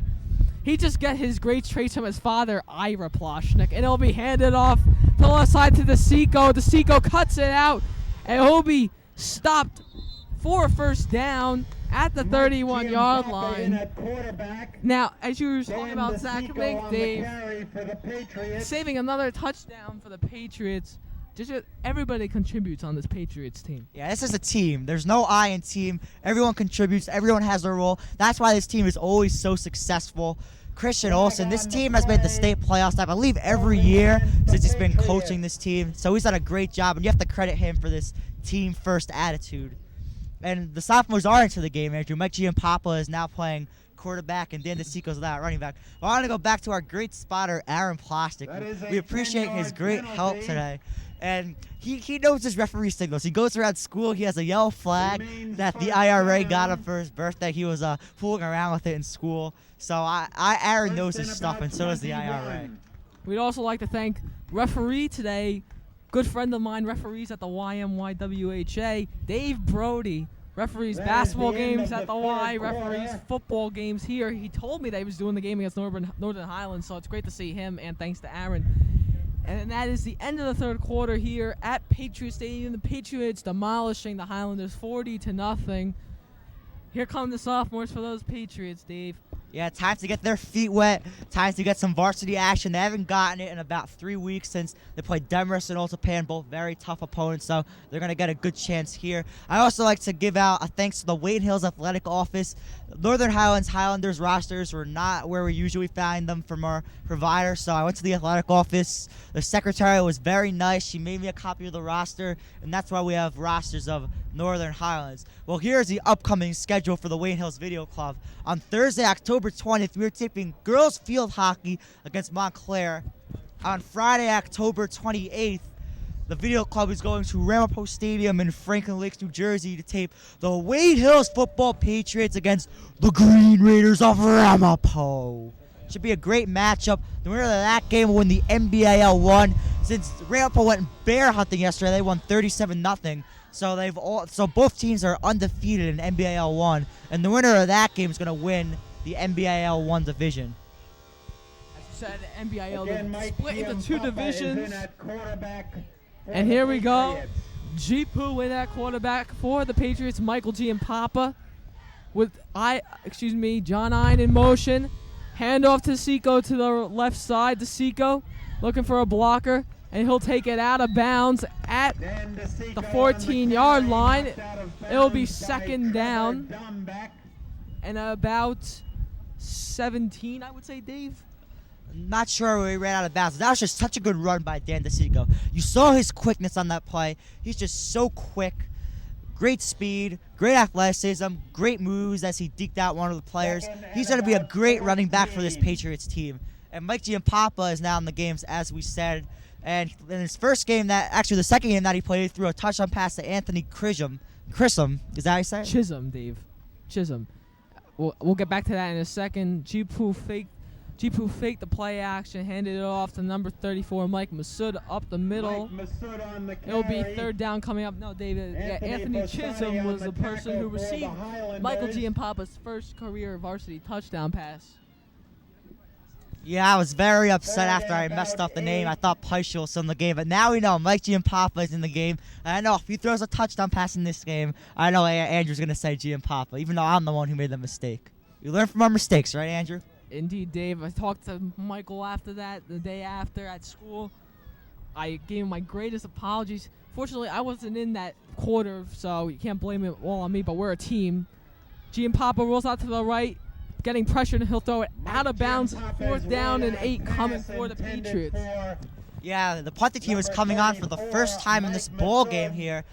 He just got his great traits from his father, Ira Ploshnik, and it'll be handed off to the left side to the Seco. The Seco cuts it out, and he'll be stopped for a first down at the 31-yard line. Now, as you were talking about Zach Mink, Dave, saving another touchdown for the Patriots. Just everybody contributes on this Patriots team. Yeah, this is a team. There's no I in team. Everyone contributes. Everyone has their role. That's why this team is always so successful. Christian Olsen, this team has made the state playoffs, I believe, every year since he's been coaching this team. So he's done a great job, and you have to credit him for this team-first attitude. And the sophomores are into the game, Andrew. Mike Giampapa is now playing quarterback, and Dan DeSico's that running back. I want to go back to our great spotter, Aaron Plastic. We appreciate his great help today. And he knows his referee signals. He goes around school. He has a yellow flag that the IRA got him for his birthday. He was fooling around with it in school. So Aaron knows his stuff, and so does the IRA. We'd also like to thank referee today, good friend of mine, referees at the YMYWHA, Dave Brody. Referees basketball games at the Y, referees football games here. He told me that he was doing the game against Northern Highlands, so it's great to see him, and thanks to Aaron. And that is the end of the third quarter here at Patriot Stadium. The Patriots demolishing the Highlanders 40-0. Here come the sophomores for those Patriots, Dave. Yeah, time to get their feet wet. Time to get some varsity action. They haven't gotten it in about 3 weeks since they played Demorest and Otapan, both very tough opponents, so they're going to get a good chance here. I also like to give out a thanks to the Wayne Hills Athletic Office. Northern Highlands Highlanders rosters were not where we usually find them from our provider, so I went to the athletic office. The secretary was very nice. She made me a copy of the roster, and that's why we have rosters of Northern Highlands. Well, here's the upcoming schedule for the Wayne Hills Video Club. On Thursday, October 20th, we are taping girls field hockey against Montclair. On Friday, October 28th, the Video Club is going to Ramapo Stadium in Franklin Lakes, New Jersey to tape the Wayne Hills Football Patriots against the Green Raiders of Ramapo. Should be a great matchup. The winner of that game will win the NBAL 1. Since Ramapo went bear hunting yesterday, they won 37-0. So both teams are undefeated in NBAL 1, and the winner of that game is going to win the NBAL 1 division. As you said, NBAL split into 2 divisions. And here we go. Jipu in at quarterback for the Patriots. Michael Giampapa with John Ein in motion. Handoff to Seco to the left side. To Seco looking for a blocker, and he'll take it out of bounds at the 14-yard line. It'll be second down and about 17, I would say, Dave. Not sure where he ran out of bounds. That was just such a good run by Dan DeCicco. You saw his quickness on that play. He's just so quick. Great speed, great athleticism, great moves as he deked out one of the players. He's going to be a great running back for this Patriots team. And Mike Giampapa is now in the games, as we said. And in his first game, the second game that he played, he threw a touchdown pass to Anthony Chisholm. Is that how you say it? Chisholm, Dave. Chisholm. We'll get back to that in a second. Jipu faked the play action, handed it off to number 34, Mike Massoud, up the middle. It'll be third down coming up. No, David. Anthony Chisholm was the person who received Michael Giampapa's first career varsity touchdown pass. Yeah, I was very upset after I messed up the name. I thought Peiper was in the game, but now we know Mike Giampapa is in the game. And I know if he throws a touchdown pass in this game, I know Andrew's going to say Giampapa, even though I'm the one who made the mistake. We learn from our mistakes, right, Andrew? Indeed, Dave. I talked to Michael after that, the day after at school. I gave him my greatest apologies. Fortunately, I wasn't in that quarter, so you can't blame it all on me, but we're a team. Giampapa rolls out to the right, getting pressured, and he'll throw it out of bounds. 4th down and 8 coming for the Patriots. Yeah, the punting team is coming on for the first time in this ball game here.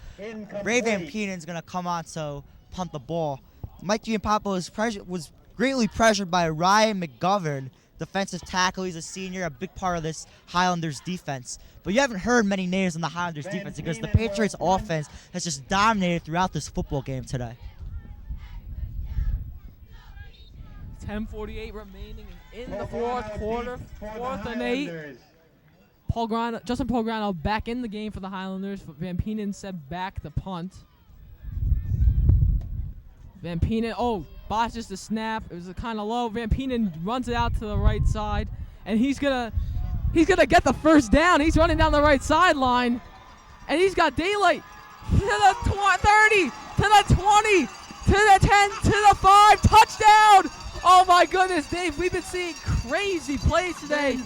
Ray Van Peenen's going to come on to punt the ball. Mike Giampapa was greatly pressured by Ryan McGovern, defensive tackle. He's a senior, a big part of this Highlanders defense. But you haven't heard many names in the Highlanders defense because the Patriots offense has just dominated throughout this football game today. 10:48 remaining in the fourth quarter. 4th and 8. Justin Pograno back in the game for the Highlanders. Van Peenen set back the punt. Van Peenen, botches the snap. It was kind of low. Van Peenen runs it out to the right side, and he's gonna get the first down. He's running down the right sideline, and he's got daylight to the 30, to the 20, to the 10, to the 5. Touchdown! Oh my goodness, Dave, we've been seeing crazy plays today.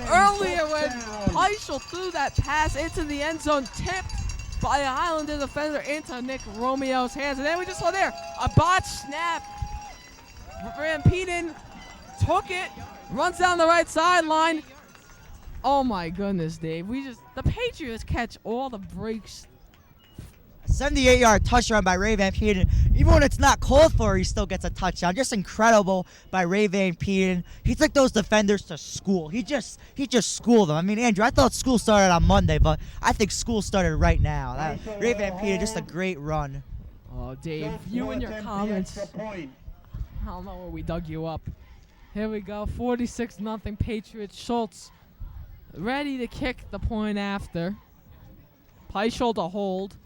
Earlier when Peiper threw that pass into the end zone, tipped by a Highlander defender into Nick Romeo's hands. And then we just saw there a botch snap. Van Peenen took it, runs down the right sideline. Oh my goodness, Dave. The Patriots catch all the breaks. A 78-yard touchdown by Ray Van Peenen. Even when it's not called for, he still gets a touchdown. Just incredible by Ray Van Peenen. He took those defenders to school. He just schooled them. I mean, Andrew, I thought school started on Monday, but I think school started right now. Ray Van Peenen, just a great run. Oh, Dave, you and your comments. I don't know where we dug you up. Here we go, 46-0 Patriots. Schultz ready to kick the point after. Peiper to hold.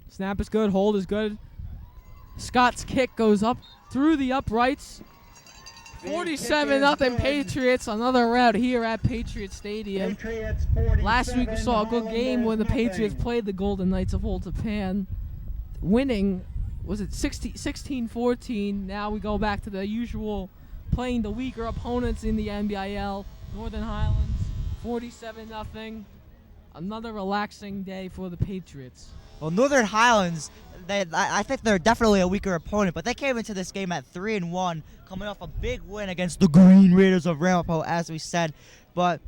Snap is good, hold is good. Scott's kick goes up through the uprights. 47-0 Patriots. Another rout here at Patriot Stadium. Last week we saw a good game when the Patriots played the Golden Knights of Old Japan, winning, was it 16-14? Now we go back to the usual, playing the weaker opponents in the NBIL. Northern Highlands, 47-0. Another relaxing day for the Patriots. Well, Northern Highlands, I think they're definitely a weaker opponent, but they came into this game at 3-1, coming off a big win against the Green Raiders of Ramapo, as we said. But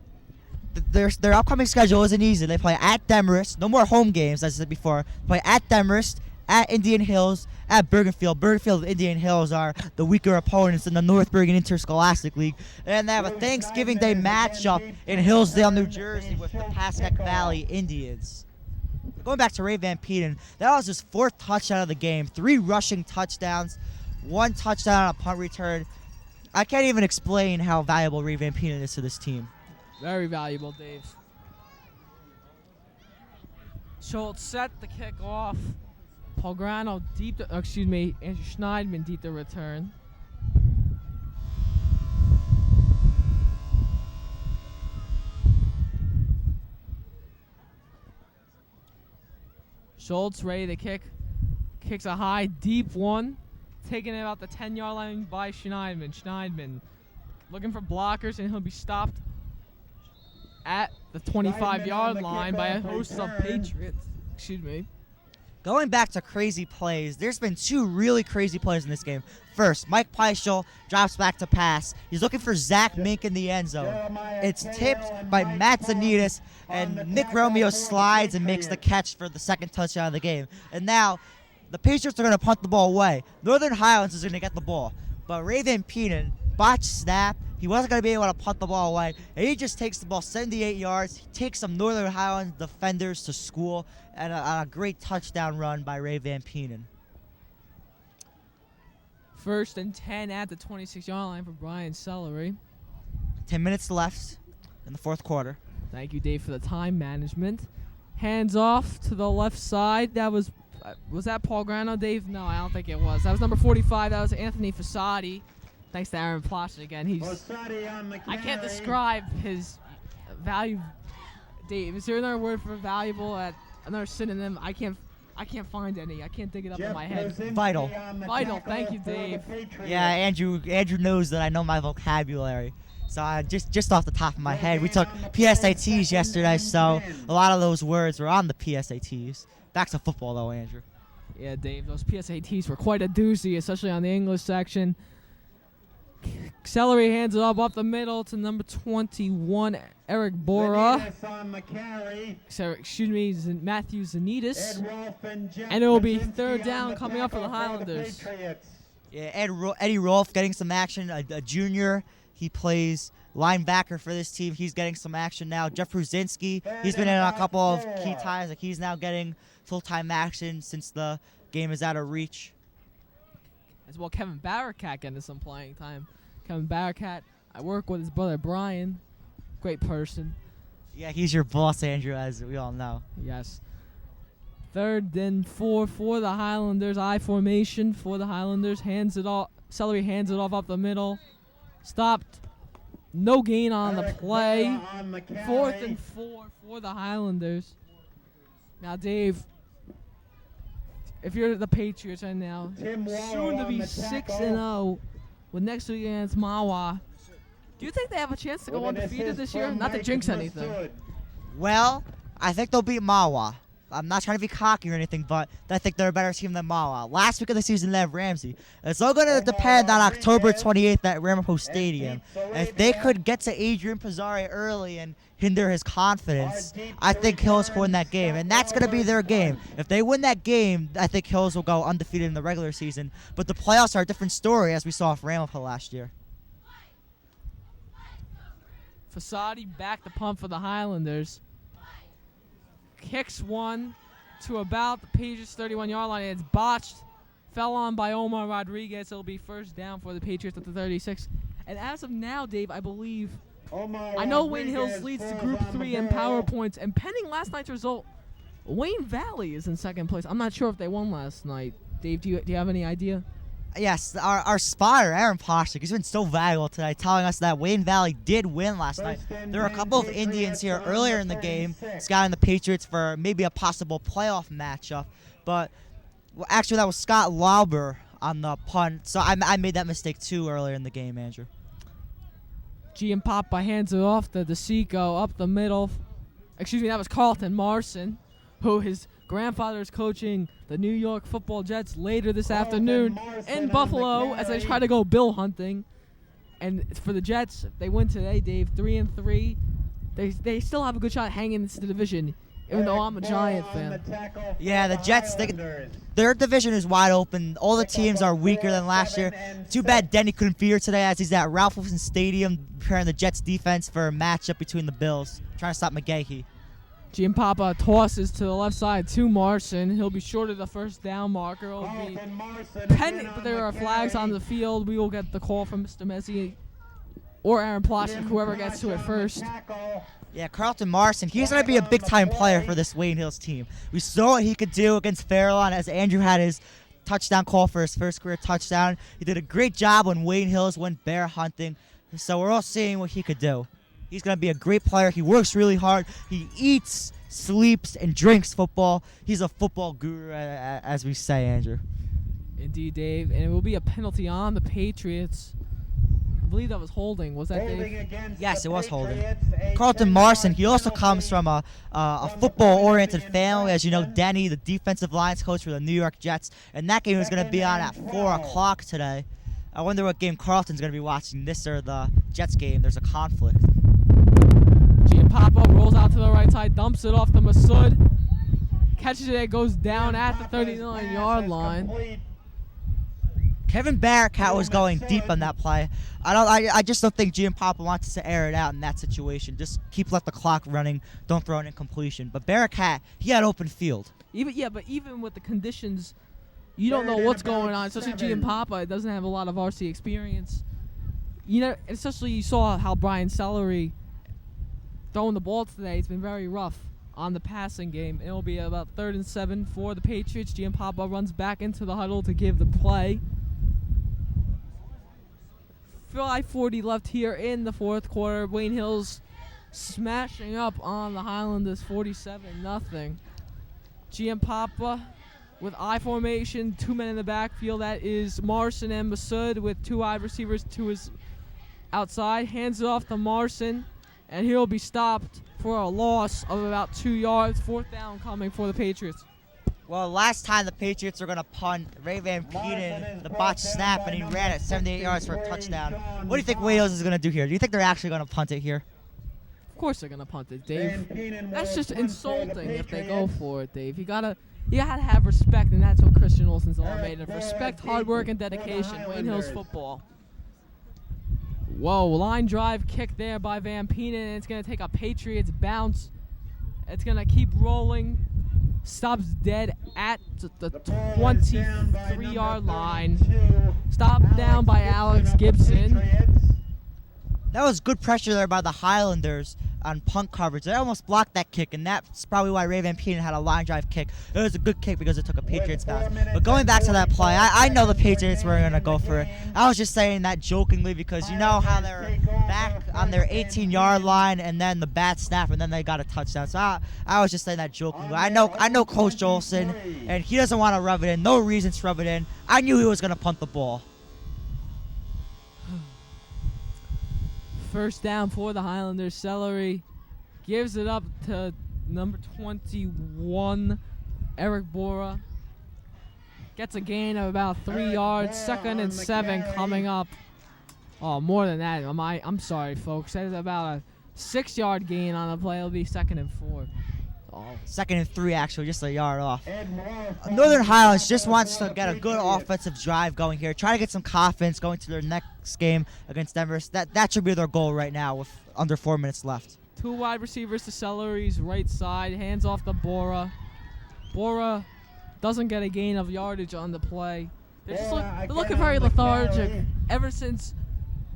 their upcoming schedule isn't easy. They play at Demarest, no more home games, as I said before. Play at Demarest, at Indian Hills, at Bergenfield. Bergenfield and Indian Hills are the weaker opponents in the North Bergen Interscholastic League. And they have a Thanksgiving Day matchup in Hillsdale, New Jersey with the Pascack Valley Indians. Going back to Ray Van Peenen, that was his 4th touchdown of the game. 3 rushing touchdowns, 1 touchdown on a punt return. I can't even explain how valuable Ray Van Peenen is to this team. Very valuable, Dave. Schultz set the kick off. Pograno Andrew Schneidman deep the return. Schultz ready to kick. Kicks a high, deep one. Taken it about the 10-yard line by Schneidman. Schneidman looking for blockers, and he'll be stopped at the 25-yard line by a host of Patriots. Going back to crazy plays, there's been two really crazy plays in this game. First, Mike Peischel drops back to pass. He's looking for Zach Mink in the end zone. It's tipped by Matt Zanitas, and Nick Romeo slides and makes the catch for the second touchdown of the game. And now, the Patriots are going to punt the ball away. Northern Highlands is going to get the ball. But Ray Van Penen, botched snap. He wasn't going to be able to punt the ball away. And he just takes the ball 78 yards. He takes some Northern Highlands defenders to school. And a great touchdown run by Ray Van Penen. 1st and 10 at the 26-yard line for Brian Celery. 10 minutes left in the fourth quarter. Thank you, Dave, for the time management. Hands off to the left side. That was that Paul Grano, Dave? No, I don't think it was. That was number 45. That was Anthony Fasadi. Thanks to Aaron Plotch again. I can't describe his value. Dave, is there another word for valuable? Another synonym? I can't find any. I can't dig it up in my head. Vital. Vital. Thank you, Dave. Yeah, Andrew knows that I know my vocabulary. So just off the top of my head, we took PSATs yesterday, so a lot of those words were on the PSATs. Back to football, though, Andrew. Yeah, Dave, those PSATs were quite a doozy, especially on the English section. Celery hands it up the middle to number 21, Eric Bora. Matthew Zanitas. And it will be 3rd down coming up for the Highlanders. Yeah, Eddie Rolfe getting some action, a junior. He plays linebacker for this team. He's getting some action now. Jeff Ruzinski, he's been in a couple of key times. Like, he's now getting full-time action since the game is out of reach. As well, Kevin Barakat getting some playing time. Kevin Barakat, I work with his brother Brian. Great person. Yeah, he's your boss, Andrew, as we all know. Yes. 3rd and 4 for the Highlanders. I formation for the Highlanders. Celery hands it off up the middle. Stopped. No gain on the play. 4th and 4 for the Highlanders. Now, Dave, if you're the Patriots right now, soon to be 6-0 with next week against Mawa, do you think they have a chance to go undefeated this year? Not to jinx anything. Well, I think they'll beat Mawa. I'm not trying to be cocky or anything, but I think they're a better team than Mawa. Last week of the season, they have Ramsey. It's all going to depend on October 28th at Ramapo Stadium. If they could get to Adrian Pizzari early and hinder his confidence, I think Hills will win that game, and that's going to be their game. If they win that game, I think Hills will go undefeated in the regular season. But the playoffs are a different story, as we saw with Ramapo last year. Fasadi back to punt for the Highlanders. Kicks one to about the Patriots' 31-yard line. It's botched. Fell on by Omar Rodriguez. It'll be 1st down for the Patriots at the 36. And as of now, Dave, I believe, I know Wayne Hills leads to Group 3 in power points. And pending last night's result, Wayne Valley is in 2nd place. I'm not sure if they won last night. Dave, do you have any idea? Yes, our spotter, Aaron Poshik, he's been so valuable today, telling us that Wayne Valley did win last night. There were a couple of Indians here earlier in the game scouting the Patriots for maybe a possible playoff matchup. But actually, that was Scott Lauber on the punt. So I made that mistake too earlier in the game, Andrew. Giampapa hands it off to DeSico up the middle. Excuse me, that was Carlton Marson, who his grandfather is coaching the New York Football Jets later this afternoon in Buffalo as they try to go bill hunting. And for the Jets, if they win today, Dave, 3-3, they still have a good shot hanging into the division, even though I'm a Giant fan. Yeah, the Jets, their division is wide open. All the teams are weaker than last year. Too bad Denny couldn't be here today as he's at Ralph Wilson Stadium preparing the Jets defense for a matchup between the Bills, trying to stop McGahee. Giampapa tosses to the left side to Marson. He'll be short of the 1st down marker. It'll be pending, but there are flags on the field. We will get the call from Mr. Messi or Aaron Ploshnik, whoever gets to it first. Yeah, Carlton Marson, he's going to be a big-time player for this Wayne Hills team. We saw what he could do against Fairlawn as Andrew had his touchdown call for his first career touchdown. He did a great job when Wayne Hills went bear hunting. So we're all seeing what he could do. He's going to be a great player. He works really hard. He eats, sleeps, and drinks football. He's a football guru, as we say, Andrew. Indeed, Dave. And it will be a penalty on the Patriots. I believe that was holding. Was that Dave? Yes, it was holding. Carlton Marson, he also comes from a football-oriented family. As you know, Denny, the defensive lines coach for the New York Jets, and that game is going to be on at 4 o'clock today. I wonder what game Carlton's going to be watching, this or the Jets game. There's a conflict. Giampapa rolls out to the right side, dumps it off to Masood. Catches it, goes down at the 39-yard line. Kevin Barracat was going deep on that play. I just don't think Giampapa wants to air it out in that situation. Just let the clock running. Don't throw an incompletion. But Barracat, he had open field. But even with the conditions, you don't know what's going on. Especially Giampapa doesn't have a lot of RC experience. Especially you saw how Brian Celery throwing the ball today. It's been very rough on the passing game. It will be about 3rd and 7 for the Patriots. Giampapa runs back into the huddle to give the play. 5:40 left here in the fourth quarter. Wayne Hills smashing up on the Highlanders 47-0. Giampapa with I formation, 2 men in the backfield. That is Marson and Masood with 2 wide receivers to his outside. Hands it off to Marson, and he'll be stopped for a loss of about 2 yards. 4th down coming for the Patriots. Well, last time the Patriots were going to punt, Ray Van Peenen, the botched snap, and he ran it 78 yards for a touchdown. What do you think Wales is going to do here? Do you think they're actually going to punt it here? Of course they're going to punt it, Dave. That's just insulting if they go for it, Dave. You gotta have respect, and that's what Christian Olsen's all made of. Respect, hard work, and dedication. Wayne Hills football. Whoa, line drive kick there by Van Peenen, and it's going to take a Patriots bounce. It's going to keep rolling. Stops dead at the 23-yard line. Stopped down by Alex Gibson. That was good pressure there by the Highlanders on punt coverage. They almost blocked that kick, and that's probably why Ray Van Peenen had a line drive kick. It was a good kick because it took a Patriots bounce. But going back to that play, I know the Patriots were going to go for it. I was just saying that jokingly because you know how they're back on their 18-yard line and then the bad snap, and then they got a touchdown. So I was just saying that jokingly. I know Coach Olsen, and he doesn't want to rub it in. No reason to rub it in. I knew he was going to punt the ball. 1st down for the Highlanders. Celery gives it up to number 21, Eric Bora. Gets a gain of about 3 yards. 2nd and 7 coming up. Oh, more than that. I'm sorry, folks. That is about a 6-yard gain on the play. It'll be 2nd and 4. Oh. 2nd and 3, actually, just a yard off. Northern Highlands just wants to get a good offensive drive going here. Try to get some confidence going to their next game against Denver. That should be their goal right now with under 4 minutes left. 2 wide receivers to Celery's right side. Hands off to Bora. Bora doesn't get a gain of yardage on the play. They're looking very lethargic ever since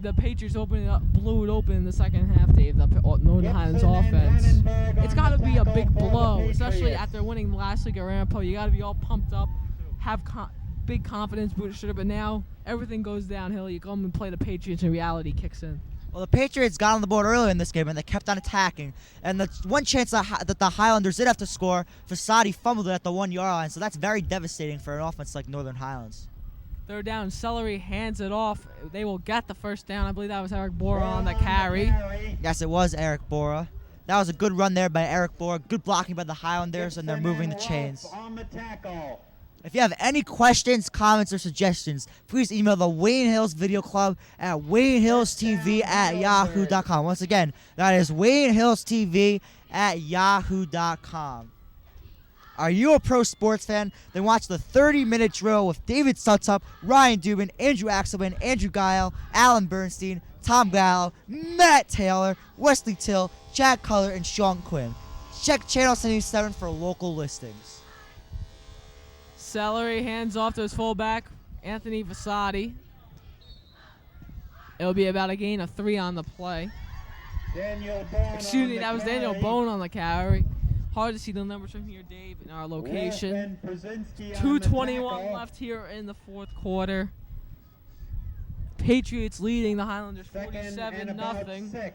the Patriots blew it open in the second half, Dave, the Northern Highlands offense. It's got to be a big blow, especially after winning last week at Rampo. You got to be all pumped up, have big confidence booster, but now everything goes downhill. You come and play the Patriots and reality kicks in. Well, the Patriots got on the board earlier in this game, and they kept on attacking. And the one chance that the Highlanders did have to score, Fasadi fumbled it at the 1-yard line, so that's very devastating for an offense like Northern Highlands. 3rd down, Celery hands it off. They will get the 1st down. I believe that was Eric Bora on the carry. Yes, it was Eric Bora. That was a good run there by Eric Bora. Good blocking by the Highlanders, and they're moving the chains. If you have any questions, comments, or suggestions, please email the Wayne Hills Video Club at WayneHillsTV@yahoo.com. Once again, that is WayneHillsTV@yahoo.com. Are you a pro sports fan? Then watch the 30-minute drill with David Suntup, Ryan Dubin, Andrew Axelman, Andrew Gayo, Alan Bernstein, Tom Gallo, Matt Taylor, Wesley Till, Chad Cutler, and Sean Quinn. Check Channel 77 for local listings. Celery hands off to his fullback, Anthony Vasati. It'll be about a gain of 3 on the play. Excuse me, that was Daniel Bone on the carry. Hard to see the numbers from here, Dave, in our location. 2:21 left here in the fourth quarter. Patriots leading the Highlanders 47-0.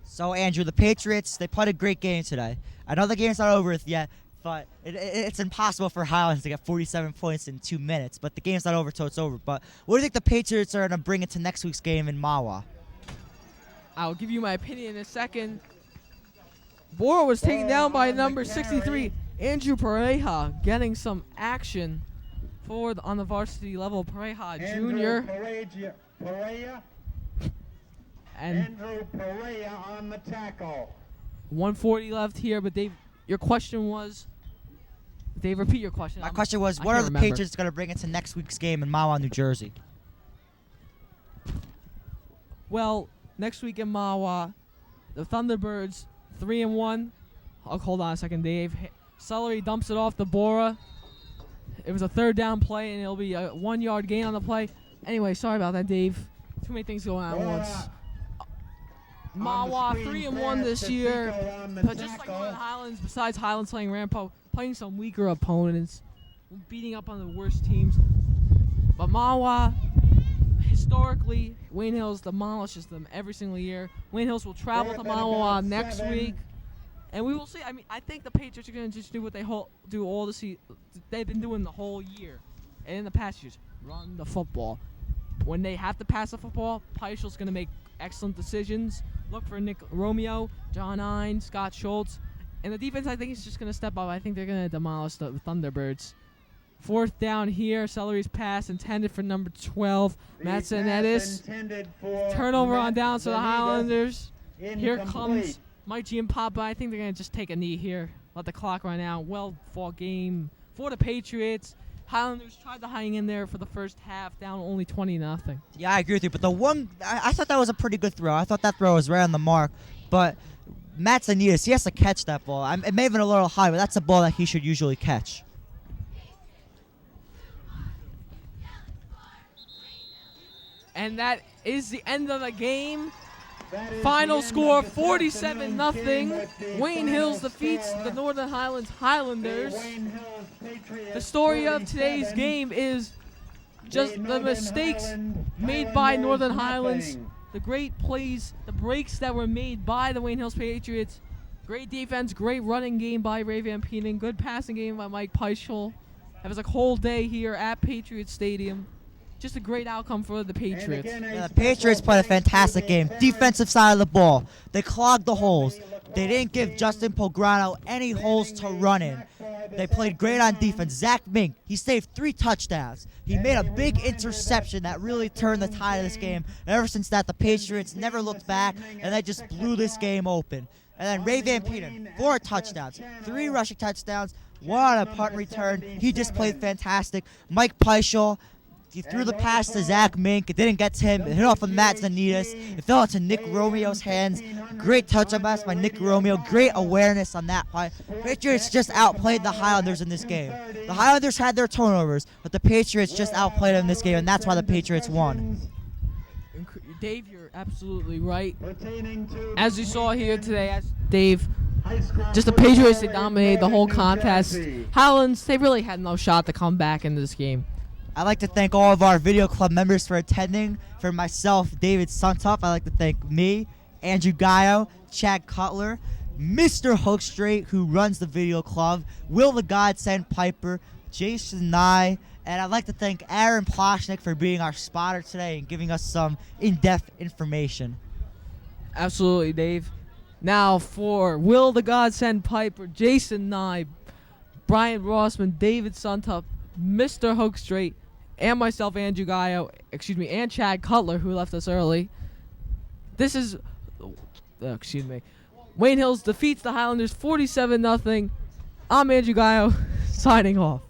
So, Andrew, the Patriots, they played a great game today. I know the game's not over yet, But it's impossible for Highlands to get 47 points in 2 minutes. But the game's not over till it's over. But what do you think the Patriots are going to bring into next week's game in Mawa? I'll give you my opinion in a second. Bora was taken down by number 63, Andrew Pareja, getting some action on the varsity level. Pareja Jr. Pereira. And Andrew Pereira on the tackle. 140 left here, but Dave, your question was? Dave, repeat your question. My question was, I what are can't the remember. Patriots going to bring into next week's game in Mawa, New Jersey? Well, next week in Mawa, the Thunderbirds 3-1. Oh, hold on a second, Dave. Celery dumps it off the Bora. It was a 3rd down play, and it'll be a 1-yard gain on the play. Anyway, sorry about that, Dave. Too many things going on at once. Mawa 3-1 this year, but just like Northern Highlands, besides Highlands playing Rampo, playing some weaker opponents, beating up on the worst teams. But Mawa, historically, Wayne Hills demolishes them every single year. Wayne Hills will travel to Mawa next week, and we will see. I mean, I think the Patriots are going to just do what they do all the season. They've been doing the whole year, and in the past years, run the football. When they have to pass the football, Peichel's going to make excellent decisions. Look for Nick Romeo, John Hine, Scott Schultz. And the defense, I think, is just going to step up. I think they're going to demolish the Thunderbirds. 4th down here. Celery's pass intended for number 12, Matson Edis. Turnover on downs to the Highlanders. Here comes Mike G and Papa. I think they're going to just take a knee here. Let the clock run out. Well-fought game for the Patriots. Highlanders tried to hang in there for the first half, down only 20-0. Yeah, I agree with you. But the one, I thought that was a pretty good throw. I thought that throw was right on the mark. But Matt Zanitas, he has to catch that ball. It may have been a little high, but that's a ball that he should usually catch. And that is the end of the game. Final score, 47-0. Wayne Hills defeats the Northern Highlands Highlanders. The story of today's game is just the mistakes made by Northern Highlands, the great plays, the breaks that were made by the Wayne Hills Patriots. Great defense, great running game by Ray Van Peening, good passing game by Mike Peichel. It was a cold day here at Patriot Stadium. Just a great outcome for the Patriots. Yeah, the Patriots played a fantastic game. Defensive side of the ball. They clogged the holes. They didn't give Justin Pograno any holes to run in. They played great on defense. Zach Mink, he saved 3 touchdowns. He made a big interception that really turned the tide of this game. And ever since that, the Patriots never looked back, and they just blew this game open. And then Ray Van Peening, 4 touchdowns, 3 rushing touchdowns, 1 on a punt return. He just played fantastic. Mike Peichel, he threw the pass to Zach Mink. It didn't get to him. It hit off of Matt Zanitas. It fell into Nick Romeo's hands. Great touchdown pass by Nick Romeo. Great awareness on that play. Patriots just outplayed the Highlanders in this game. The Highlanders had their turnovers, but the Patriots just outplayed them in this game, and that's why the Patriots won. Dave, you're absolutely right. As you saw here today, Dave, just the Patriots, they dominated the whole contest. Highlands, they really had no shot to come back into this game. I'd like to thank all of our video club members for attending. For myself, David Suntup, I'd like to thank me, Andrew Gayo, Chad Cutler, Mr. Hookstraight, who runs the video club, Will the Godsend Peiper, Jason Nye, and I'd like to thank Aaron Ploshnik for being our spotter today and giving us some in-depth information. Absolutely, Dave. Now for Will the Godsend Peiper, Jason Nye, Brian Rossman, David Suntup, Mr. Hookstraight, and myself, Andrew Gayo, and Chad Cutler, who left us early. This is, Wayne Hills defeats the Highlanders 47-0. I'm Andrew Gayo, signing off.